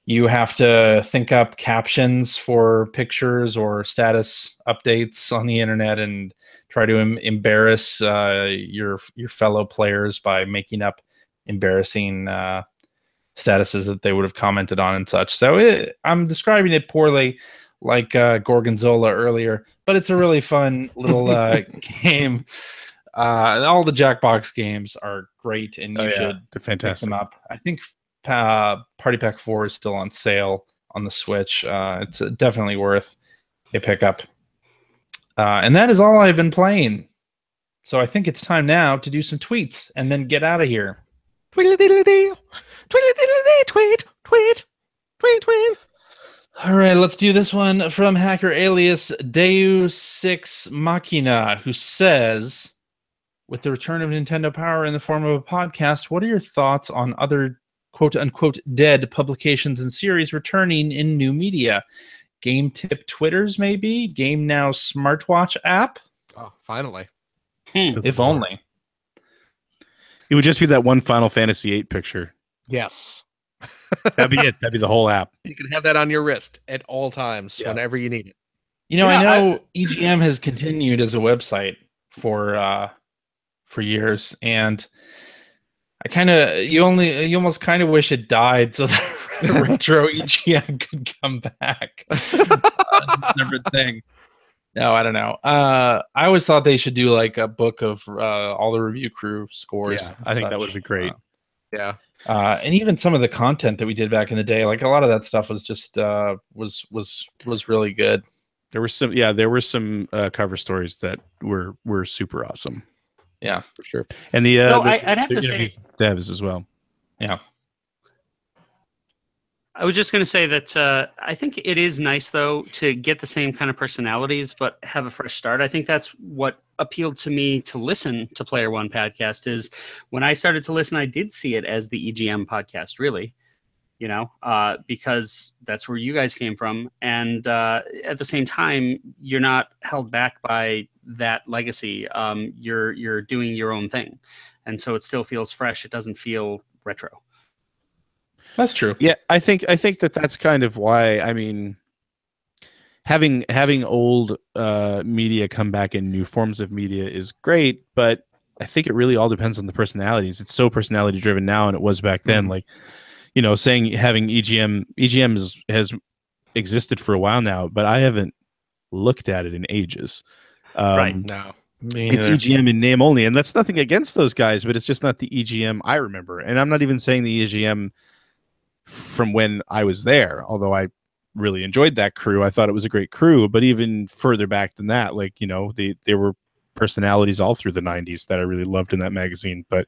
you have to think up captions for pictures or status updates on the internet and try to embarrass your fellow players by making up embarrassing statuses that they would have commented on and such. So I'm describing it poorly, like Gorgonzola earlier, but it's a really fun little game. All the Jackbox games are great, and you should pick them up. I think Party Pack 4 is still on sale on the Switch. It's definitely worth a pickup. And that is all I've been playing. So I think it's time now to do some tweets and then get out of here. Tweet. All right, let's do this one from hacker alias Deus6 Machina, who says, with the return of Nintendo Power in the form of a podcast, what are your thoughts on other quote-unquote dead publications and series returning in new media? Game Tip Twitters, maybe? Game Now smartwatch app? Oh, finally. If only. It would just be that one Final Fantasy VIII picture. Yes. That'd be it. That'd be the whole app. You can have that on your wrist at all times, whenever you need it. You know, I know EGM has continued as a website for years, and you almost kind of wish it died so that retro EGM could come back. Separate thing. No, I don't know. I always thought they should do like a book of all the review crew scores. Yeah, I think that would be great. Yeah. And even some of the content that we did back in the day, like a lot of that stuff was just was really good. There were some cover stories that were super awesome. Yeah, for sure. And I'd have to say devs as well. Yeah. I was just going to say that I think it is nice, though, to get the same kind of personalities, but have a fresh start. I think that's what appealed to me to listen to Player One podcast is when I started to listen, I did see it as the EGM podcast, really, because that's where you guys came from. And at the same time, you're not held back by that legacy. You're doing your own thing. And so it still feels fresh. It doesn't feel retro. That's true. Yeah, I think that's kind of why. I mean, having old media come back in new forms of media is great, but I think it really all depends on the personalities. It's so personality driven now, and it was back then. Like, saying having EGM has existed for a while now, but I haven't looked at it in ages. Right. No. It's EGM in name only, and that's nothing against those guys, but it's just not the EGM I remember. And I'm not even saying the EGM from when I was there, although I really enjoyed that crew. I thought it was a great crew, but even further back than that, like, there were personalities all through the 90s that I really loved in that magazine. But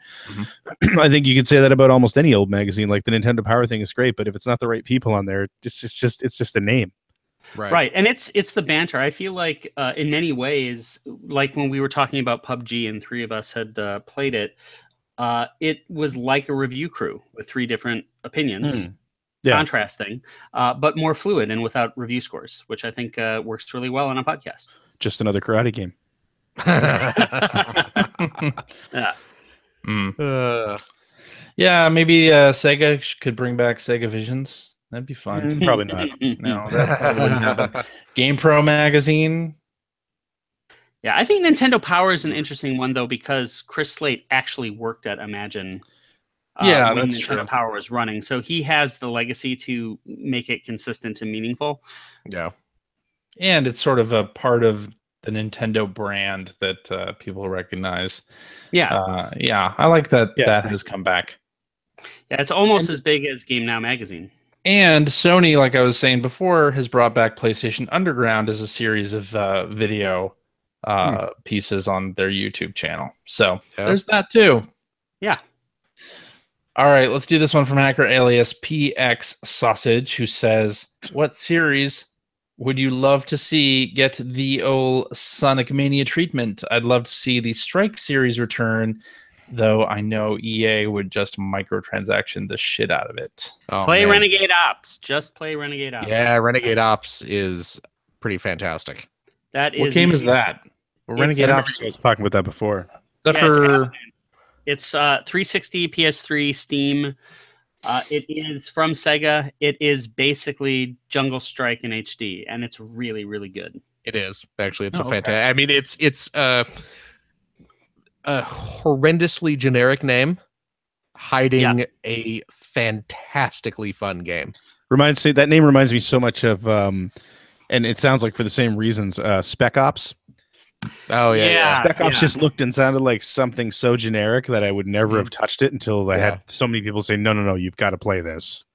I think you could say that about almost any old magazine. Like the Nintendo Power thing is great, but if it's not the right people on there, it's just a name. Right. And it's the banter. I feel like in many ways, like when we were talking about PUBG and three of us had played it, it was like a review crew with 3 different opinions, contrasting, but more fluid and without review scores, which I think works really well on a podcast. Just another karate game. Yeah, maybe Sega could bring back Sega Visions. That'd be fun. Probably not. No, that probably wouldn't happen. Game Pro magazine. Yeah, I think Nintendo Power is an interesting one though, because Chris Slate actually worked at Imagine. When that's Nintendo true. Power was running, so he has the legacy to make it consistent and meaningful. Yeah, and it's sort of a part of the Nintendo brand that people recognize. Yeah, I like that. Yeah. That has come back. Yeah, it's almost as big as Game Now magazine. And Sony, like I was saying before, has brought back PlayStation Underground as a series of video pieces on their YouTube channel. So there's that too. Yeah. All right, let's do this one from hacker alias PX Sausage, who says, "What series would you love to see get the old Sonic Mania treatment? I'd love to see the Strike series return, though I know EA would just microtransaction the shit out of it." Play Renegade Ops. Just play Renegade Ops. Yeah, Renegade Ops is pretty fantastic. That is. What game is that? Renegade Ops. I was talking about that before. It's 360, PS3, Steam. It is from Sega. It is basically Jungle Strike in HD, and it's really, really good. It is actually. It's a fantastic. I mean, it's a horrendously generic name, hiding a fantastically fun game. That name reminds me so much of, and it sounds like for the same reasons, Spec Ops. Oh yeah. Spec Ops just looked and sounded like something so generic that I would never have touched it until I had so many people say, no, you've got to play this.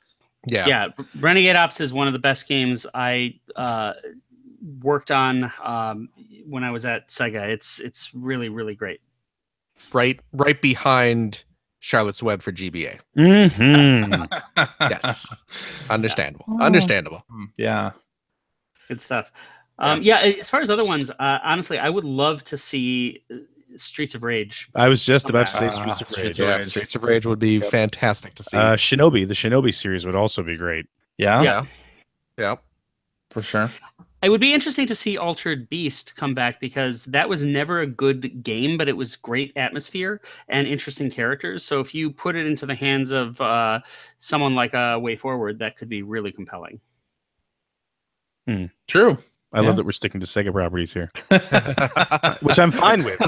Yeah. Renegade Ops is one of the best games I worked on when I was at Sega. It's really, really great. Right behind Charlotte's Web for GBA. Yes. Understandable. Yeah. Good stuff. As far as other ones, honestly, I would love to see Streets of Rage. I was just about to say Streets of Rage. Yeah, Streets of Rage would be fantastic to see. The Shinobi series would also be great. Yeah. For sure. It would be interesting to see Altered Beast come back, because that was never a good game, but it was great atmosphere and interesting characters. So if you put it into the hands of someone like Way Forward, that could be really compelling. True. I love that we're sticking to Sega properties here, which I'm fine with.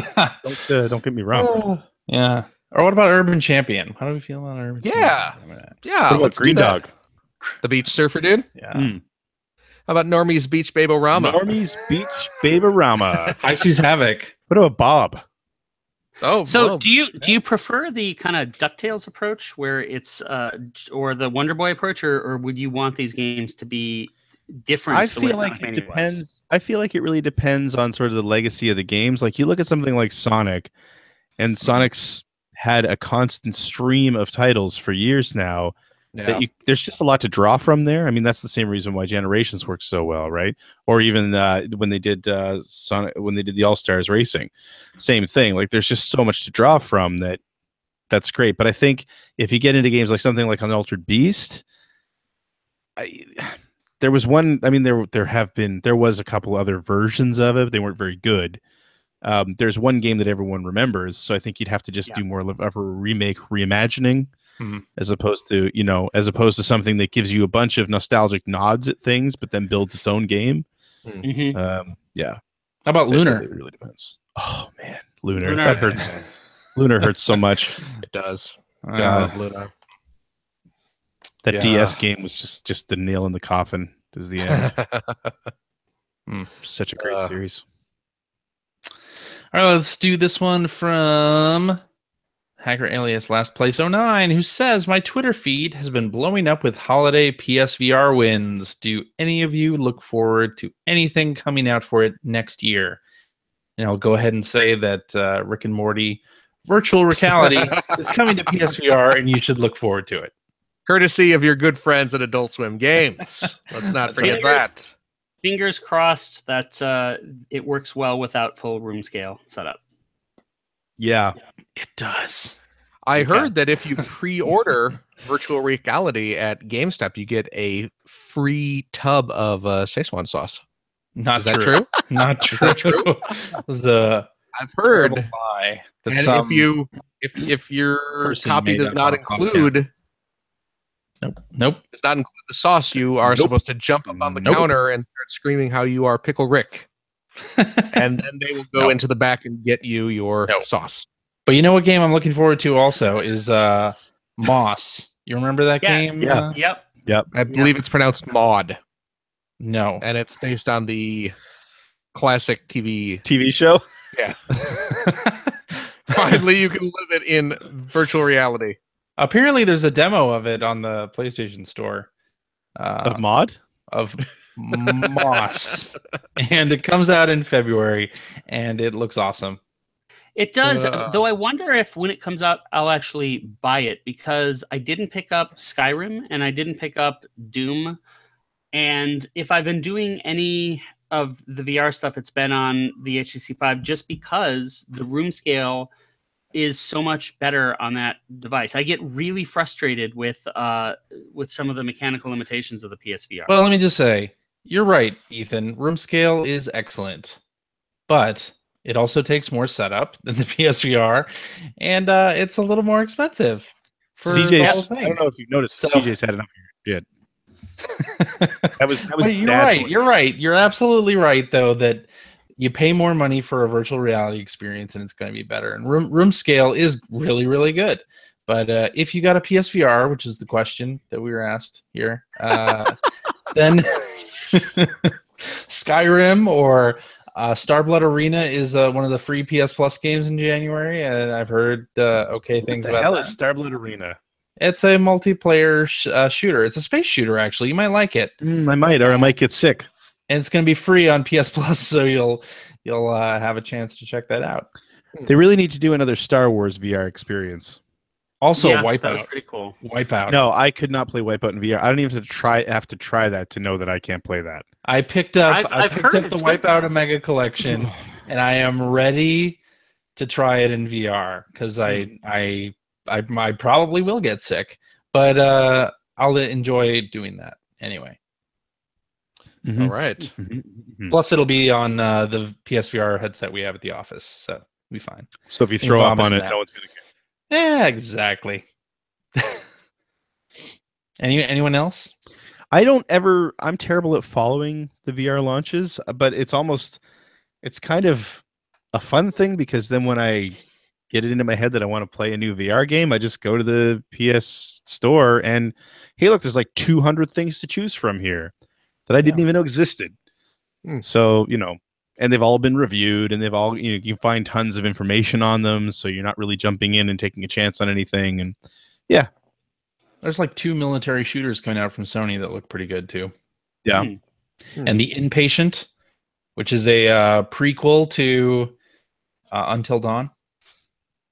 Don't get me wrong. Yeah. Or what about Urban Champion? How do we feel about Urban Champion? Yeah. What about Green Dog? The Beach Surfer dude? Yeah. How about Normie's Beach Babe-O-Rama? Normie's Beach Babe-O-Rama. High Seas Havoc. What about Bob? Oh, so well, do you prefer the kind of DuckTales approach where it's or the Wonder Boy approach, or would you want these games to be different? I feel like it depends. I feel like it really depends on sort of the legacy of the games. Like you look at something like Sonic, and Sonic's had a constant stream of titles for years now. That there's just a lot to draw from there. I mean, that's the same reason why Generations works so well, right? Or even when they did Sonic, when they did the All Stars Racing, same thing. Like there's just so much to draw from that's great. But I think if you get into games like something like Unaltered Beast, there was one. I mean, there was a couple other versions of it. But they weren't very good. There's one game that everyone remembers, so I think you'd have to just do more of a reimagining. As opposed to something that gives you a bunch of nostalgic nods at things, but then builds its own game. How about Lunar? It really depends. Oh man, Lunar. That hurts. Lunar hurts so much. It does. God, Lunar. That DS game was just the nail in the coffin. It was the end. Such a great series. All right, let's do this one from Hacker alias Last Place 09, who says, my Twitter feed has been blowing up with holiday PSVR wins. Do any of you look forward to anything coming out for it next year? And I'll go ahead and say that Rick and Morty Virtual Reality is coming to PSVR, and you should look forward to it. Courtesy of your good friends at Adult Swim Games. Let's not forget that. Fingers crossed that it works well without full room scale setup. Yeah, it does. I heard that if you pre-order virtual reality at GameStop, you get a free tub of Szechuan sauce. Not Is that true. true? Not true. Is that true? I've heard. lie that And if your person copy made does up not on a include Nope. does not include the sauce, you are supposed to jump up on the counter and start screaming how you are Pickle Rick. And then they will go into the back and get you your sauce. But you know what game I'm looking forward to also is Moss. You remember that game? Yeah. Yep. I believe it's pronounced Maud, No. and it's based on the classic TV. TV show. Yeah. Finally, you can live it in virtual reality. Apparently, there's a demo of it on the PlayStation Store. Of Mod? Of Moss. And it comes out in February, and it looks awesome. It does, though I wonder if when it comes out, I'll actually buy it, because I didn't pick up Skyrim and I didn't pick up Doom. And if I've been doing any of the VR stuff, it's been on the HTC 5, just because the room scale is so much better on that device. I get really frustrated with some of the mechanical limitations of the PSVR. Well, let me just say, you're right, Ethan. Room scale is excellent, but it also takes more setup than the PSVR, and it's a little more expensive for the whole CJ's. thing. I don't know if you've noticed, So- CJ's had enough of your shit. That was But you're bad right. noise. You're right. You're absolutely right, though, that you pay more money for a virtual reality experience, and it's going to be better. And room scale is really, really good. But if you got a PSVR, which is the question that we were asked here, then Skyrim or Starblood Arena is one of the free PS Plus games in January, and I've heard okay things What the about hell that. is Starblood Arena? It's a multiplayer shooter. It's a space shooter, actually. You might like it. I might, or I might get sick. And it's going to be free on PS Plus, so you'll have a chance to check that out. They really need to do another Star Wars VR experience. Also, yeah, that was Wipeout. pretty cool. Wipeout. No, I could not play Wipeout in VR. I don't even have to try that to know that I can't play that. I picked up I've the heard it's good. Wipeout Omega Collection, and I am ready to try it in VR because I probably will get sick, but I'll enjoy doing that anyway. All right. Mhm. Plus, it'll be on the PSVR headset we have at the office, so it'll be fine. So if you throw up on vomit it, that. no one's gonna care. Yeah, exactly. Anyone else? I'm terrible at following the VR launches, but it's kind of a fun thing, because then when I get it into my head that I want to play a new VR game, I just go to the PS store and, hey, look, there's like 200 things to choose from here that I didn't even know existed. So, and they've all been reviewed, and they've all, you can find tons of information on them. So you're not really jumping in and taking a chance on anything. And yeah. There's like 2 military shooters coming out from Sony that look pretty good too. Yeah. And The Inpatient, which is a prequel to Until Dawn.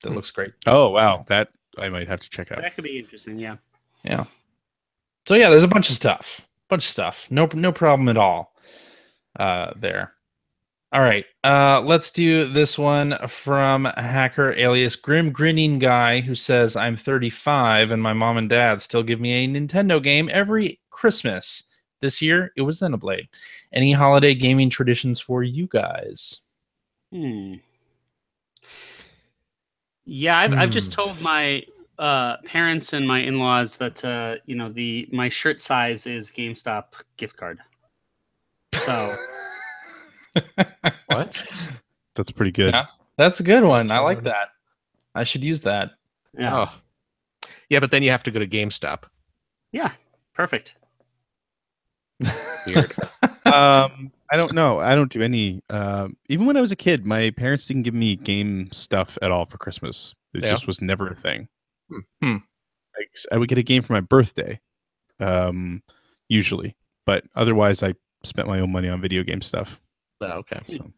That looks great. Oh, wow. That I might have to check out. That could be interesting, yeah. Yeah. So yeah, there's a bunch of stuff. No problem at all there. All right. Let's do this one from Hacker alias Grim Grinning Guy, who says, I'm 35 and my mom and dad still give me a Nintendo game every Christmas. This year, it was Xenoblade. Any holiday gaming traditions for you guys? Yeah, I've just told my parents and my in-laws that my shirt size is GameStop gift card. So What? That's pretty good. Yeah, that's a good one. I like that. I should use that. yeah, Yeah, but then you have to go to GameStop. yeah, perfect. Weird. I don't know. I don't do any. Even when I was a kid, my parents didn't give me game stuff at all for Christmas. It just was never a thing. I would get a game for my birthday, usually, but otherwise, I spent my own money on video game stuff. Oh, okay. So.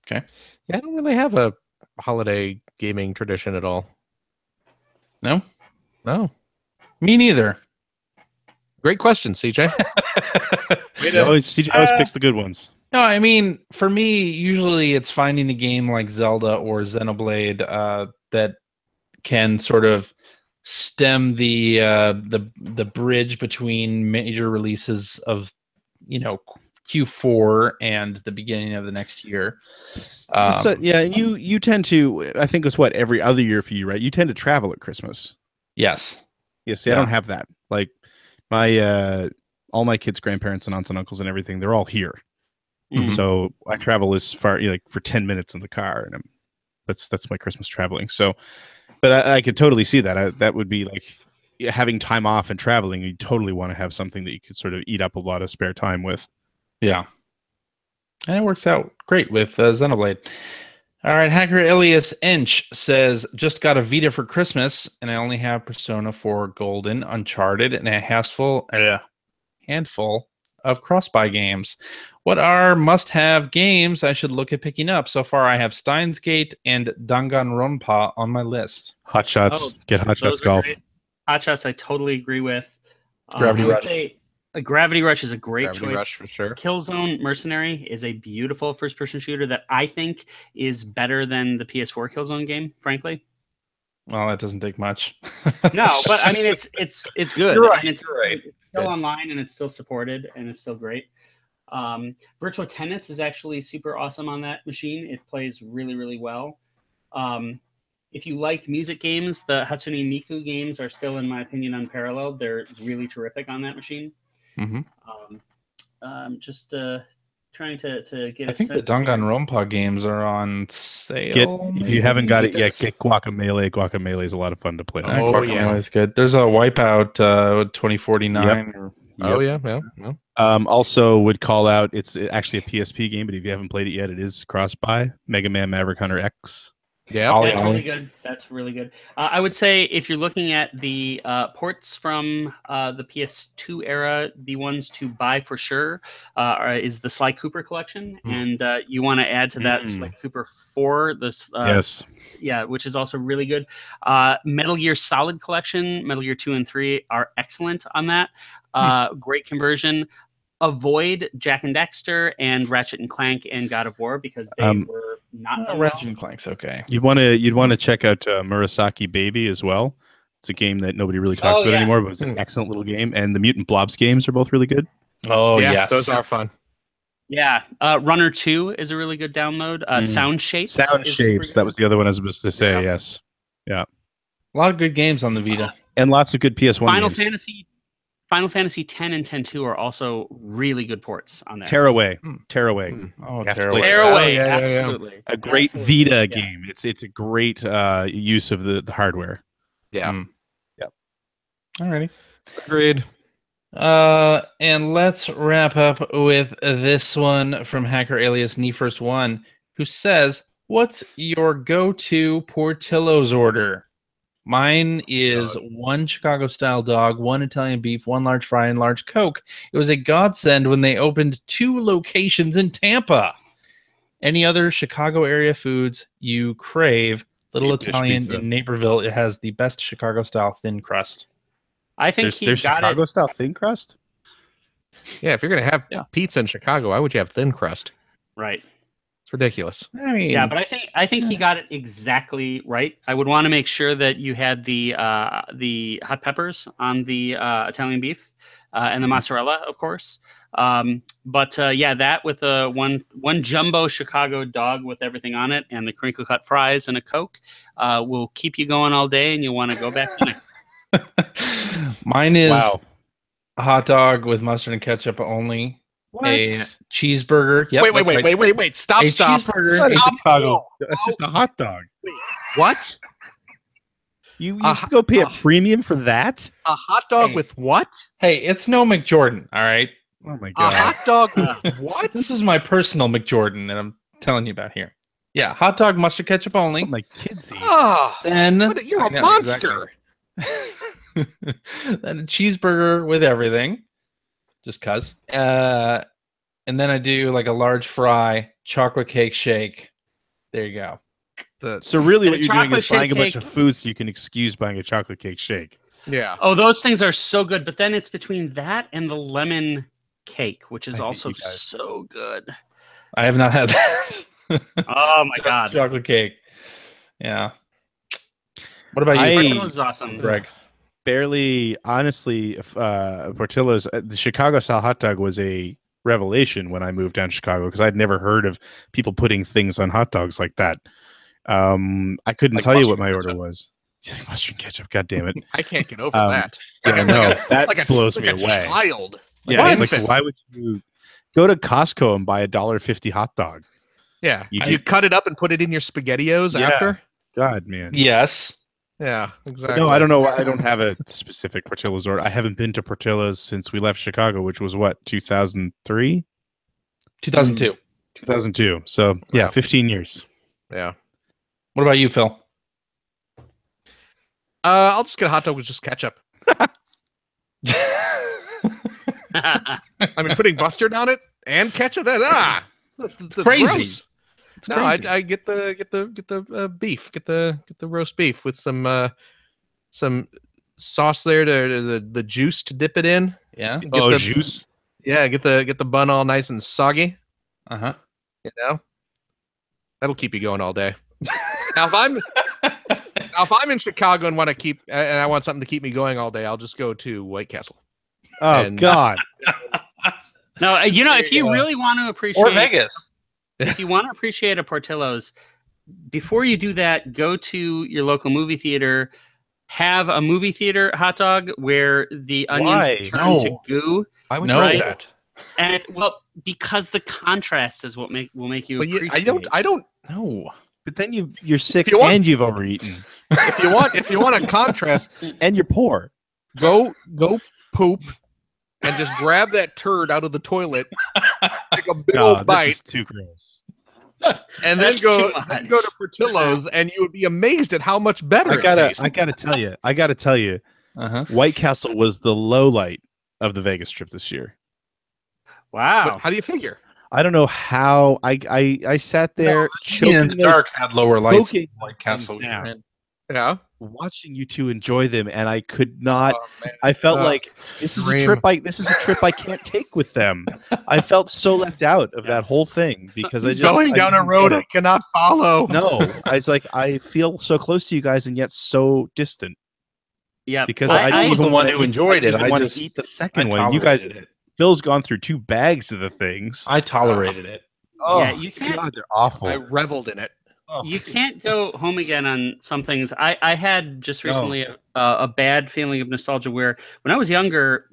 Okay. Yeah, I don't really have a holiday gaming tradition at all. No? No. Me neither. Great question, CJ. CJ always picks the good ones. No, I mean, for me, usually it's finding a game like Zelda or Xenoblade that can sort of stem the bridge between major releases of Q4 and the beginning of the next year. So, yeah, you tend to, I think it's every other year for you, right? You tend to travel at Christmas. Yes. Yeah, see, I don't have that. Like my all my kids' grandparents and aunts and uncles and everything, they're all here. So I travel as far for 10 minutes in the car, and that's my Christmas traveling. So, but I could totally see that. That would be like having time off and traveling. You totally want to have something that you could sort of eat up a lot of spare time with. Yeah. And it works out great with Xenoblade. All right, Hacker Elias Inch says, just got a Vita for Christmas, and I only have Persona 4 Golden, Uncharted, and a handful of cross-buy games. What are must-have games I should look at picking up? So far, I have Steins Gate and Danganronpa on my list. Hot Shots. Get Hot Shots Golf. Great. Hot Shots, I totally agree with. Gravity I would Rush. say Gravity Rush is a great Gravity choice. Rush for sure. Killzone Mercenary is a beautiful first-person shooter that I think is better than the PS4 Killzone game, frankly. Well, that doesn't take much. No, but I mean it's good. You're right. And it's right. It's still online and it's still supported and it's still great. Virtual Tennis is actually super awesome on that machine. It plays really, really well. If you like music games, the Hatsune Miku games are still, in my opinion, unparalleled. They're really terrific on that machine. Just trying to get. I think the Danganronpa games are on sale. If you haven't got it yet, get Guacamelee. Guacamelee is a lot of fun to play. Guacamelee is good. There's a Wipeout 2049. Yep. Oh yeah. Also would call out, it's actually a PSP game, but if you haven't played it yet, it is cross-buy. Mega Man Maverick Hunter X. Yeah, that's really good. That's really good. I would say if you're looking at the ports from the PS2 era, the ones to buy for sure is the Sly Cooper collection, and you want to add to that Sly Cooper 4. This yes, yeah, which is also really good. Metal Gear Solid collection, Metal Gear 2 and 3 are excellent on that. Great conversion. Avoid Jack and Daxter and Ratchet and Clank and God of War because they were not done Ratchet well. and Clank's okay. You'd want to check out Murasaki Baby as well. It's a game that nobody really talks about anymore, but it's an excellent little game. And the Mutant Blobs games are both really good. Oh yes, those are fun. Yeah, Runner 2 is a really good download. Sound Shapes. Sound Shapes. That was the other one I was supposed to say. Yes. Yeah. A lot of good games on the Vita. And lots of good PS1 games. Final Fantasy 10 and 10-2 are also really good ports on there. Tearaway. Oh, Tearaway. Tearaway, absolutely. A great Vita game. It's a great use of the hardware. Yeah. Yep. Alrighty. Agreed. And let's wrap up with this one from Hacker Alias NeFirst1, who says, what's your go-to Portillo's order? Mine is 1 Chicago-style dog, 1 Italian beef, 1 large fry, and large Coke. It was a godsend when they opened 2 locations in Tampa. Any other Chicago area foods you crave? Little Italian in Naperville. It has the best Chicago-style thin crust. I think there's Chicago-style thin crust? Yeah, if you're going to have pizza in Chicago, why would you have thin crust? Right. It's ridiculous. I mean, yeah, but I think he got it exactly right. I would want to make sure that you had the hot peppers on the Italian beef and the mozzarella, of course. But that with one jumbo Chicago dog with everything on it and the crinkle cut fries and a Coke will keep you going all day, and you'll want to go back in it. Mine is a hot dog with mustard and ketchup only. What? A cheeseburger. Yep, wait. Stop. Cheeseburger. Chicago. That's just a hot dog. Wait, what? You go pay a premium for that? A hot dog with what? Hey, it's no McJordan, all right? Oh my god. A hot dog with what? This is my personal McJordan that I'm telling you about here. Yeah, hot dog, mustard, ketchup only. What my kids eat. Oh, then you're a monster. Exactly. Then a cheeseburger with everything. Just cuz. And then I do like a large fry, chocolate cake shake. There you go. So really what you're doing is buying a bunch cake. of food so you can excuse buying a chocolate cake shake. Yeah. Oh, those things are so good. But then it's between that and the lemon cake, which is also so good. I have not had that. Oh my god. Chocolate cake. Yeah. What about you, Portillo's is awesome. Greg? Barely, honestly, Portillo's, the Chicago style hot dog was a revelation when I moved down to Chicago because I'd never heard of people putting things on hot dogs like that. I couldn't tell you what my order was. Mustard ketchup, god damn it! I can't get over that. Yeah, I know that blows me like away. Child. Yeah, it's like, why would you go to Costco and buy a $1.50 hot dog? Yeah, you cut it up and put it in your SpaghettiOs after. God, man. Yes. Yeah, exactly. No, I don't know why I don't have a specific Portillo's order. I haven't been to Portillo's since we left Chicago, which was what, 2003? 2002. 2002. So yeah, 15 years. Yeah. What about you, Phil? I'll just get a hot dog with just ketchup. I mean, putting mustard on it and ketchup. That's crazy. Gross. No, I get the beef, get the roast beef with some sauce there to the juice to dip it in. Yeah. Juice. Yeah, get the bun all nice and soggy. Uh-huh. You know, that'll keep you going all day. Now, if I'm in Chicago and I want something to keep me going all day, I'll just go to White Castle. Oh God. No, if you really want to appreciate or Vegas. If you want to appreciate a Portillo's, before you do that, go to your local movie theater, have a movie theater hot dog where the onions turn to goo. I would know that. And because the contrast is what will make you appreciate. I don't know. But then you're sick and you've overeaten. If you want a contrast and you're poor, go poop and just grab that turd out of the toilet, take a big old bite. This is too gross. And then go to Portillo's, and you would be amazed at how much better it tastes. I gotta tell you, White Castle was the low light of the Vegas trip this year. Wow. But how do you figure? I don't know how I sat there choking in the dark had lower lights than White Castle. Yeah. Watching you two enjoy them, and I could not. I felt like this is a trip I can't take with them. I felt so left out of that whole thing because I just going down a road I cannot follow. No, it's like I feel so close to you guys and yet so distant. Yeah, because I was the one who enjoyed it. I want to eat the second one. You guys, Phil's gone through 2 bags of the things. I tolerated it. Oh, yeah, you can't. God, they're awful. I reveled in it. Oh. You can't go home again on some things. I had just recently a bad feeling of nostalgia where when I was younger,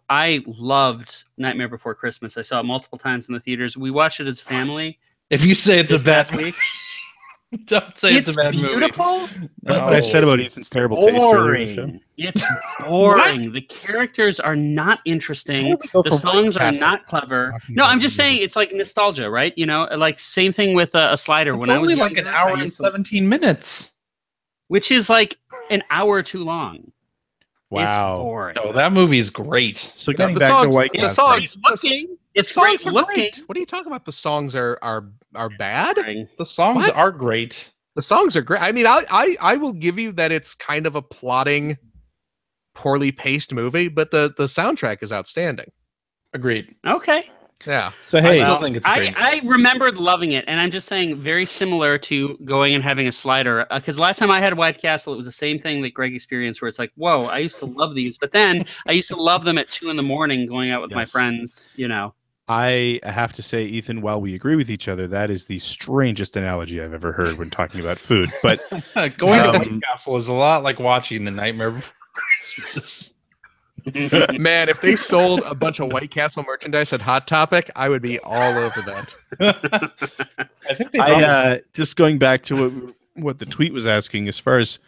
I loved Nightmare Before Christmas. I saw it multiple times in the theaters. We watched it as a family. If you say it's a bad week, don't say it's a bad beautiful. movie. No, what I said about Ethan's terrible taste earlier in the show. It's boring. The characters are not interesting. The songs are not clever. No, I'm just saying it's like nostalgia, right? Like same thing with a slider. It's when I was only like an hour and 17 minutes, which is like an hour too long. Wow, it's boring. Oh, that movie's great. So getting back to White Castle, it's great looking. What are you talking about? The songs are bad. The songs are great. The songs are great. I mean, I will give you that it's kind of a plotting, poorly paced movie, but the soundtrack is outstanding. Agreed. Okay. Yeah. So hey, I still think it's great. I remembered loving it, and I'm just saying very similar to going and having a slider. Because last time I had White Castle, it was the same thing that Greg experienced, where it's like, whoa, I used to love these, but then I used to love them at 2 a.m. going out with my friends. I have to say, Ethan, while we agree with each other, that is the strangest analogy I've ever heard when talking about food. But going to White Castle is a lot like watching The Nightmare Before Christmas. Man, if they sold a bunch of White Castle merchandise at Hot Topic, I would be all over that. I think just going back to what the tweet was asking, as far as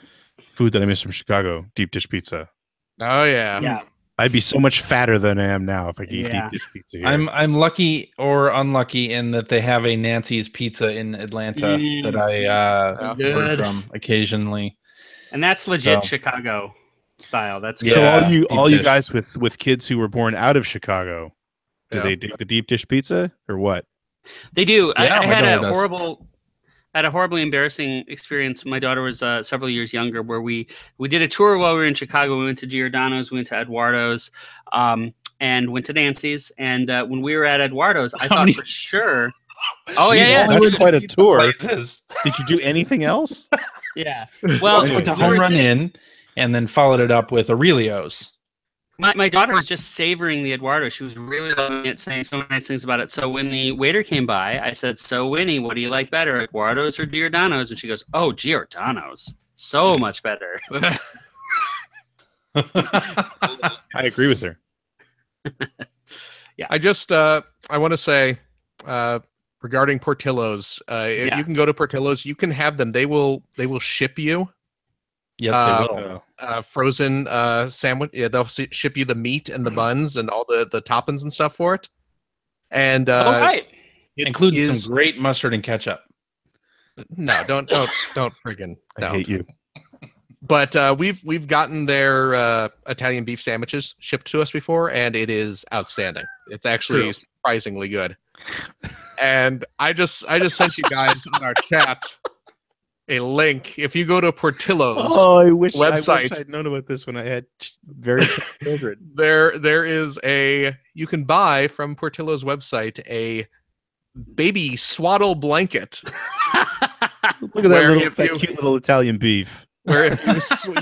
food that I miss from Chicago, deep dish pizza. Oh yeah. Yeah. I'd be so much fatter than I am now if I could eat deep dish pizza here. I'm lucky or unlucky in that they have a Nancy's Pizza in Atlanta that I order from occasionally, and that's legit Chicago style. That's so all you guys with kids who were born out of Chicago, do they dig the deep dish pizza or what? They do. Yeah, I had a horribly embarrassing experience. My daughter was several years younger, where we did a tour while we were in Chicago. We went to Giordano's, we went to Eduardo's, and went to Nancy's. And when we were at Eduardo's, I thought for sure. Oh yeah, that's quite a tour. Did you do anything else? Yeah. Well, Put a home run in, and then followed it up with Aurelio's. My daughter was just savoring the Eduardo. She was really loving it, saying so many nice things about it. So when the waiter came by, I said, "So Winnie, what do you like better, Eduardo's or Giordano's?" And she goes, "Oh, Giordano's, so much better." I agree with her. Yeah. I want to say regarding Portillo's, if you can go to Portillo's, you can have them. They will ship you. Yes, they will. Frozen sandwich. Yeah, they'll ship you the meat and the buns and all the toppings and stuff for it. And right. Including some great mustard and ketchup. No, don't friggin' I hate you. But we've gotten their Italian beef sandwiches shipped to us before, and it is outstanding. It's actually surprisingly good. And I just sent you guys on our chat a link. If you go to Portillo's website, I'd known about this when I had very children. There is you can buy from Portillo's website a baby swaddle blanket. Look at that cute little Italian beef. Where if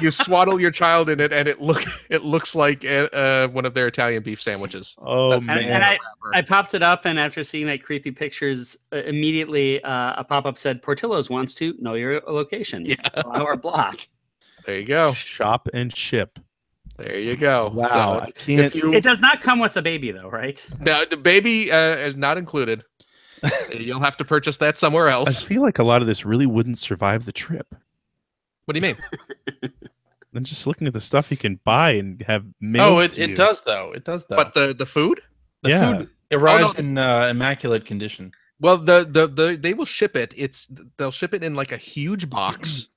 you swaddle your child in it, and it looks like one of their Italian beef sandwiches. Oh man! And I popped it up, and after seeing that creepy pictures, immediately a pop-up said Portillo's wants to know your location. Yeah, our block. There you go. Shop and ship. There you go. Wow, so I can't. It does not come with the baby, though, right? No, the baby is not included. You'll have to purchase that somewhere else. I feel like a lot of this really wouldn't survive the trip. What do you mean? I'm just looking at the stuff you can buy and have mailed. It does though. It does though. But the food? The food arrives in immaculate condition. Well, they will ship it. They'll ship it in like a huge box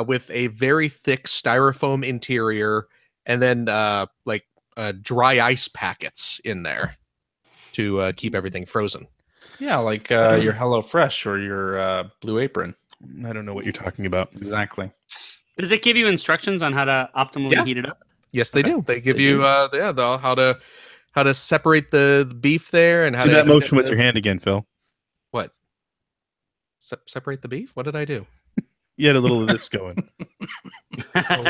with a very thick styrofoam interior, and then dry ice packets in there to keep everything frozen. Yeah, like your HelloFresh or your Blue Apron. I don't know what you're talking about. Exactly. Does it give you instructions on how to optimally heat it up? Yes, they do. They give you how to separate the beef there and how do to that motion with your hand again, Phil. What? Separate the beef? What did I do? You had a little of this going.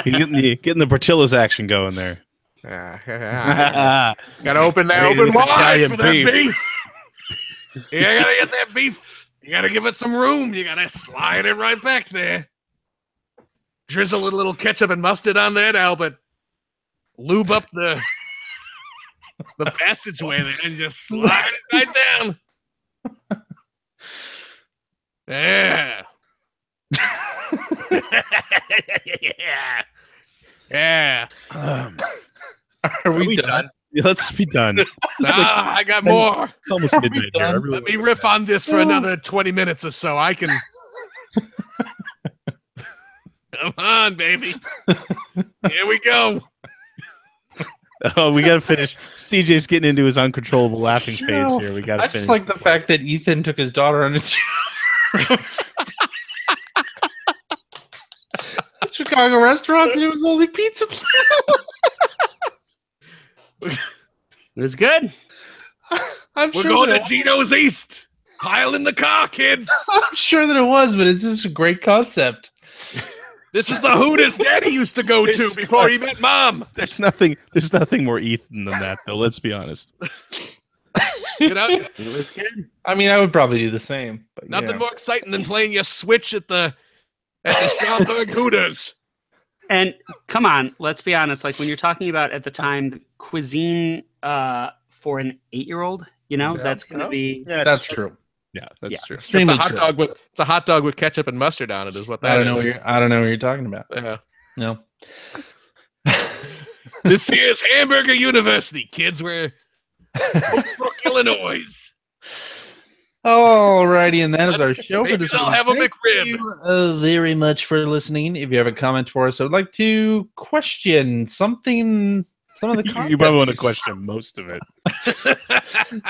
Getting the Portillo's action going there. Gotta open wide for that beef. You gotta get that beef. You gotta give it some room. You gotta slide it right back there. Drizzle a little ketchup and mustard on there to help it lube up the passageway there, and just slide it right down. Yeah. Yeah. Are we done? Yeah, let's be done. I got more. It's almost midnight here. Let me riff on this for another 20 minutes or so. I can. Come on, baby. Here we go. Oh, we gotta finish. CJ's getting into his uncontrollable laughing phase here. We gotta finish. I just like the fact that Ethan took his daughter on a Chicago restaurants, and it was only pizza. It was good. We're going to Gino's East. Pile in the car, kids. I'm sure that it was, but it's just a great concept. This is the Hooters Daddy used to go to before he met Mom. There's nothing more Ethan than that, though. Let's be honest. Get out. It was good. I mean, I would probably do the same. But nothing more exciting than playing your Switch at the Strasbourg Hooters. And come on, let's be honest. Like when you're talking about at the time cuisine for an 8-year-old, that's going to be. Yeah, that's true. Yeah, that's true. It's a hot dog with ketchup and mustard on it. Is what that is. I don't know what you're talking about. Yeah. No. This here's Hamburger University, kids. We're Brook, Illinois. Alrighty, and that is our show for this week. I'll have a McRib. Thank you very much for listening. If you have a comment for us, I would like to question something. Some of the content. You probably want to question most of it.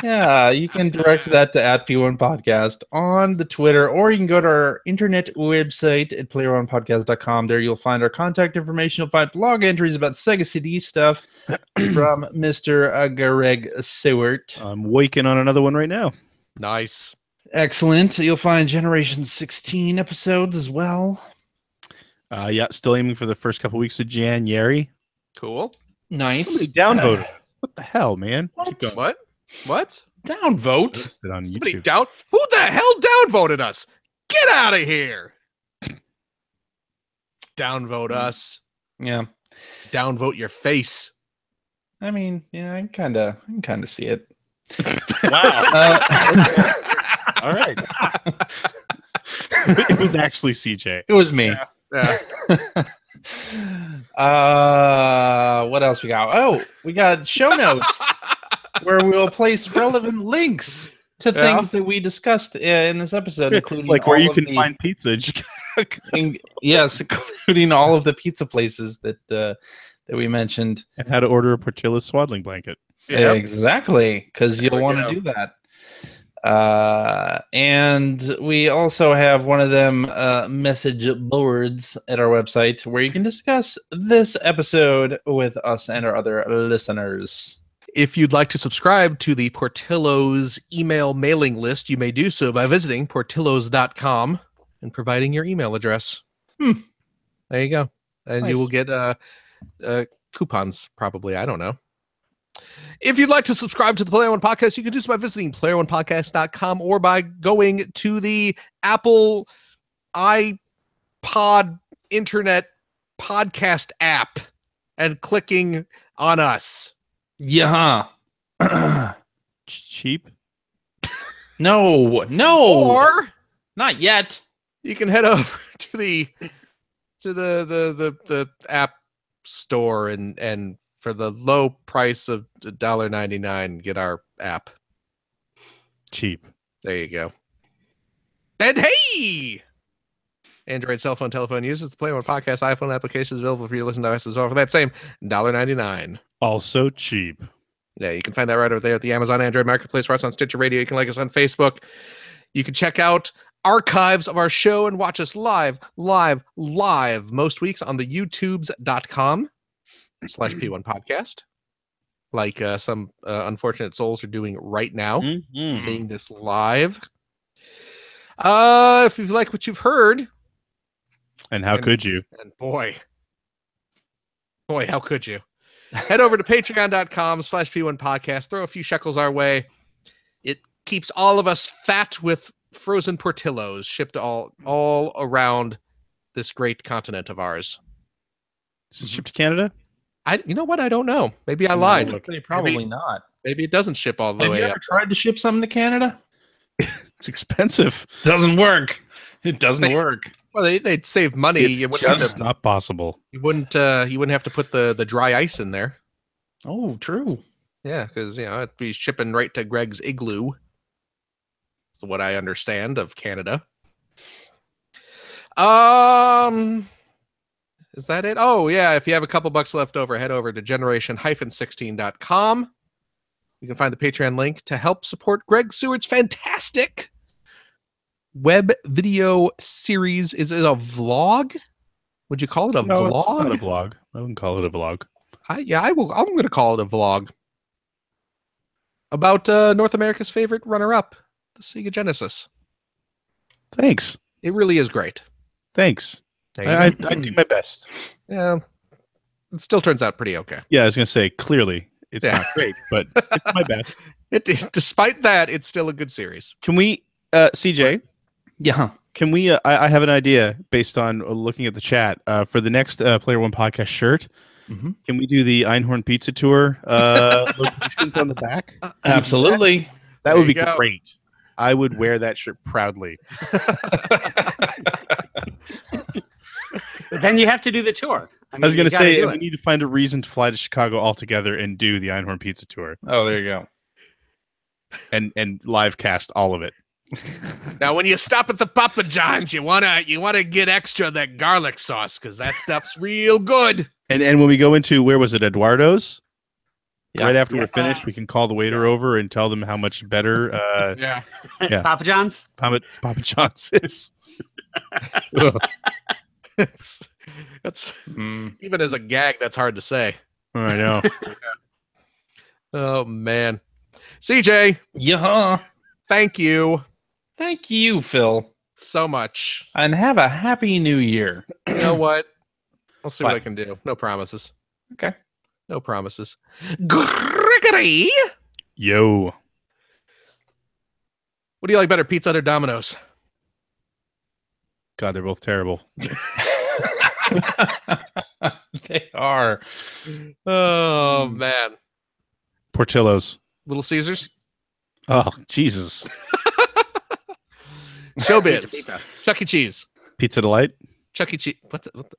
Yeah, you can direct that to @P1 Podcast on the Twitter, or you can go to our internet website at playeronepodcast.com. There you'll find our contact information. You'll find blog entries about Sega CD stuff from Mr. Greg Seward. I'm waking on another one right now. Nice. Excellent. You'll find Generation 16 episodes as well. Yeah, still aiming for the first couple weeks of January. Cool. Nice. Somebody downvoted. What the hell, man? What? Keep going. What? Downvote. Listed on Somebody YouTube. Who the hell downvoted us? Get out of here. Downvote us. Yeah. Downvote your face. I mean, yeah, I can kind of see it. Wow. All right. It was actually CJ. It was me. Yeah. What else we got? Oh, we got show notes where we will place relevant links to things that we discussed in this episode, including Like where all you of can the- find pizza. yes, including all of the pizza places that we mentioned. And how to order a Portillo's swaddling blanket. Yep. Exactly, because you'll we want go. to do that. And we also have one of them message boards at our website where you can discuss this episode with us and our other listeners. If you'd like to subscribe to the Portillo's email mailing list, you may do so by visiting portillos.com and providing your email address. There you go. And Nice. you will get coupons, probably. I don't know. If you'd like to subscribe to the Player One Podcast, you can do so by visiting playeronepodcast.com or by going to the Apple iPod Internet podcast app and clicking on us. Yeah. Cheap. No, Or not yet. you can head over to the app store and for the low price of $1.99 get our app. Cheap. There you go. And hey, Android cell phone telephone users, the Player One Podcast iPhone application is available for you to listen to us as well for that same $1.99. Also cheap. Yeah, you can find that right over there at the Amazon Android Marketplace, or us on Stitcher Radio. You can like us on Facebook. You can check out archives of our show and watch us live most weeks on the youtubes.com/P1 podcast. Like some unfortunate souls are doing right now, seeing this live. If you like what you've heard, And how could you? and boy, how could you? Head over to patreon.com/P1 podcast. Throw a few shekels our way. It keeps all of us fat with frozen Portillos shipped all around this great continent of ours. Is it shipped to Canada? You know what? I don't know. Maybe I lied. Probably not. Maybe it doesn't ship all the Have way you up. ever tried to ship something to Canada? It's expensive. Doesn't work. It doesn't work. Well, they'd save money. It's You wouldn't just not possible. you wouldn't have to put the dry ice in there. Oh, true. Yeah, because it'd be shipping right to Greg's igloo. That's what I understand of Canada. Is that it? Oh yeah, if you have a couple bucks left over, head over to generation-16.com. You can find the Patreon link to help support Greg Seward's fantastic web video series. Is it a vlog? Would you call it a No, it's vlog? not a vlog. I wouldn't call it a vlog. I will. I'm going to call it a vlog about North America's favorite runner-up, the Sega Genesis. Thanks. It really is great. Thanks. There you I go. do my best. Yeah, it still turns out pretty okay. Yeah, I was gonna say clearly it's Yeah. not great, but it's my best. Despite that, it's still a good series. Can we, CJ? Yeah. Can we? I have an idea based on looking at the chat for the next Player One podcast shirt. Mhm. Can we do the Einhorn Pizza Tour locations on the back? Absolutely. That would There be you go. great. I would wear that shirt proudly. But then you have to do the tour. I was you going to gotta say do we it. need to find a reason to fly to Chicago altogether and do the Einhorn Pizza Tour Oh, there you go. and live cast all of it. Now, when you stop at the Papa John's, you wanna get extra of that garlic sauce because that stuff's real good. And when we go into where was it, Eduardo's? Yeah. Right after we're Yeah. finished, we can call the waiter over and tell them how much better Yeah. Yeah. Papa John's. Papa John's is. That's Mm. even as a gag, that's hard to say. I know. Oh man, CJ, Yeah. thank you. Thank you, Phil. so much. And have a happy new year. You know what? I'll see what What? I can do. No promises. Okay. No promises. Gregory! Yo. What do you like better, Pizza Hut or Domino's? God, they're both terrible. They are. Oh, man. Portillo's. Little Caesars? Oh, Jesus. Showbiz. Pizza. Chuck E. Cheese. Pizza Delight. Chuck E. Cheese.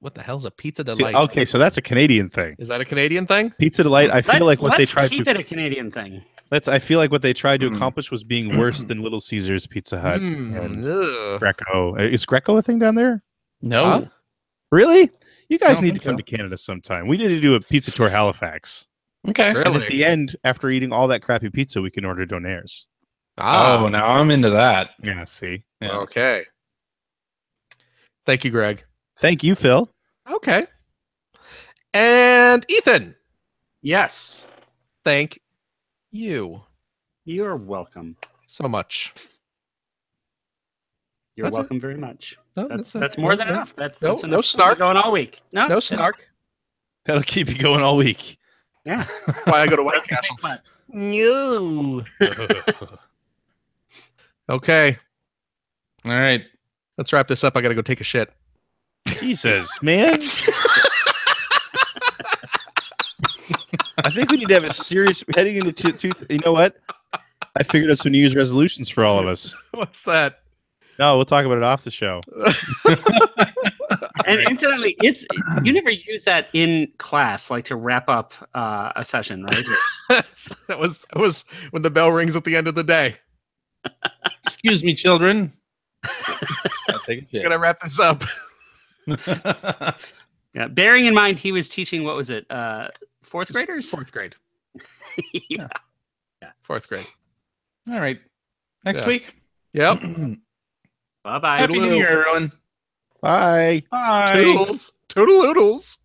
What the hell's a Pizza See, Delight? okay, so that's a Canadian thing. Is that a Canadian thing? Pizza Delight. I feel like what they tried keep to it a Canadian thing. I feel like what they tried to accomplish was being worse than Little Caesars, Pizza Hut, and Ugh. Greco. Is Greco a thing down there? No. Huh? Really? You guys don't need to think come so. to Canada sometime. We need to do a pizza tour Halifax. Okay. And Really? at the end, after eating all that crappy pizza, we can order donaires. Ah, Oh, now I'm into that. Yeah, see. Yeah. okay. Thank you, Greg. Thank you, Phil. Okay. And Ethan, Yes. thank you You're welcome. so much. You're That's it. welcome very much. No, That's more than enough. That's no enough. snark. Going all week. No No that's- snark. That'll keep you going all week. Yeah. Why I go to White Castle. No. Okay, All right. let's wrap this up. I got to go take a shit. Jesus, man. I think we need to have a serious heading into you know what? I figured out some New Year's resolutions for all of us. What's that? No, we'll talk about it off the show. And incidentally, you never use that in class, like to wrap up a session, right? that was when the bell rings at the end of the day. Excuse me, children. I'll take a shit. Gonna wrap this up. Yeah. Bearing in mind, he was teaching. What was it? Fourth graders. Fourth grade. Yeah. Fourth grade. All right. Next Yeah. week. Yep. Bye bye. Happy New Year, everyone. Bye. Bye. Toodles. Toodle-oodles.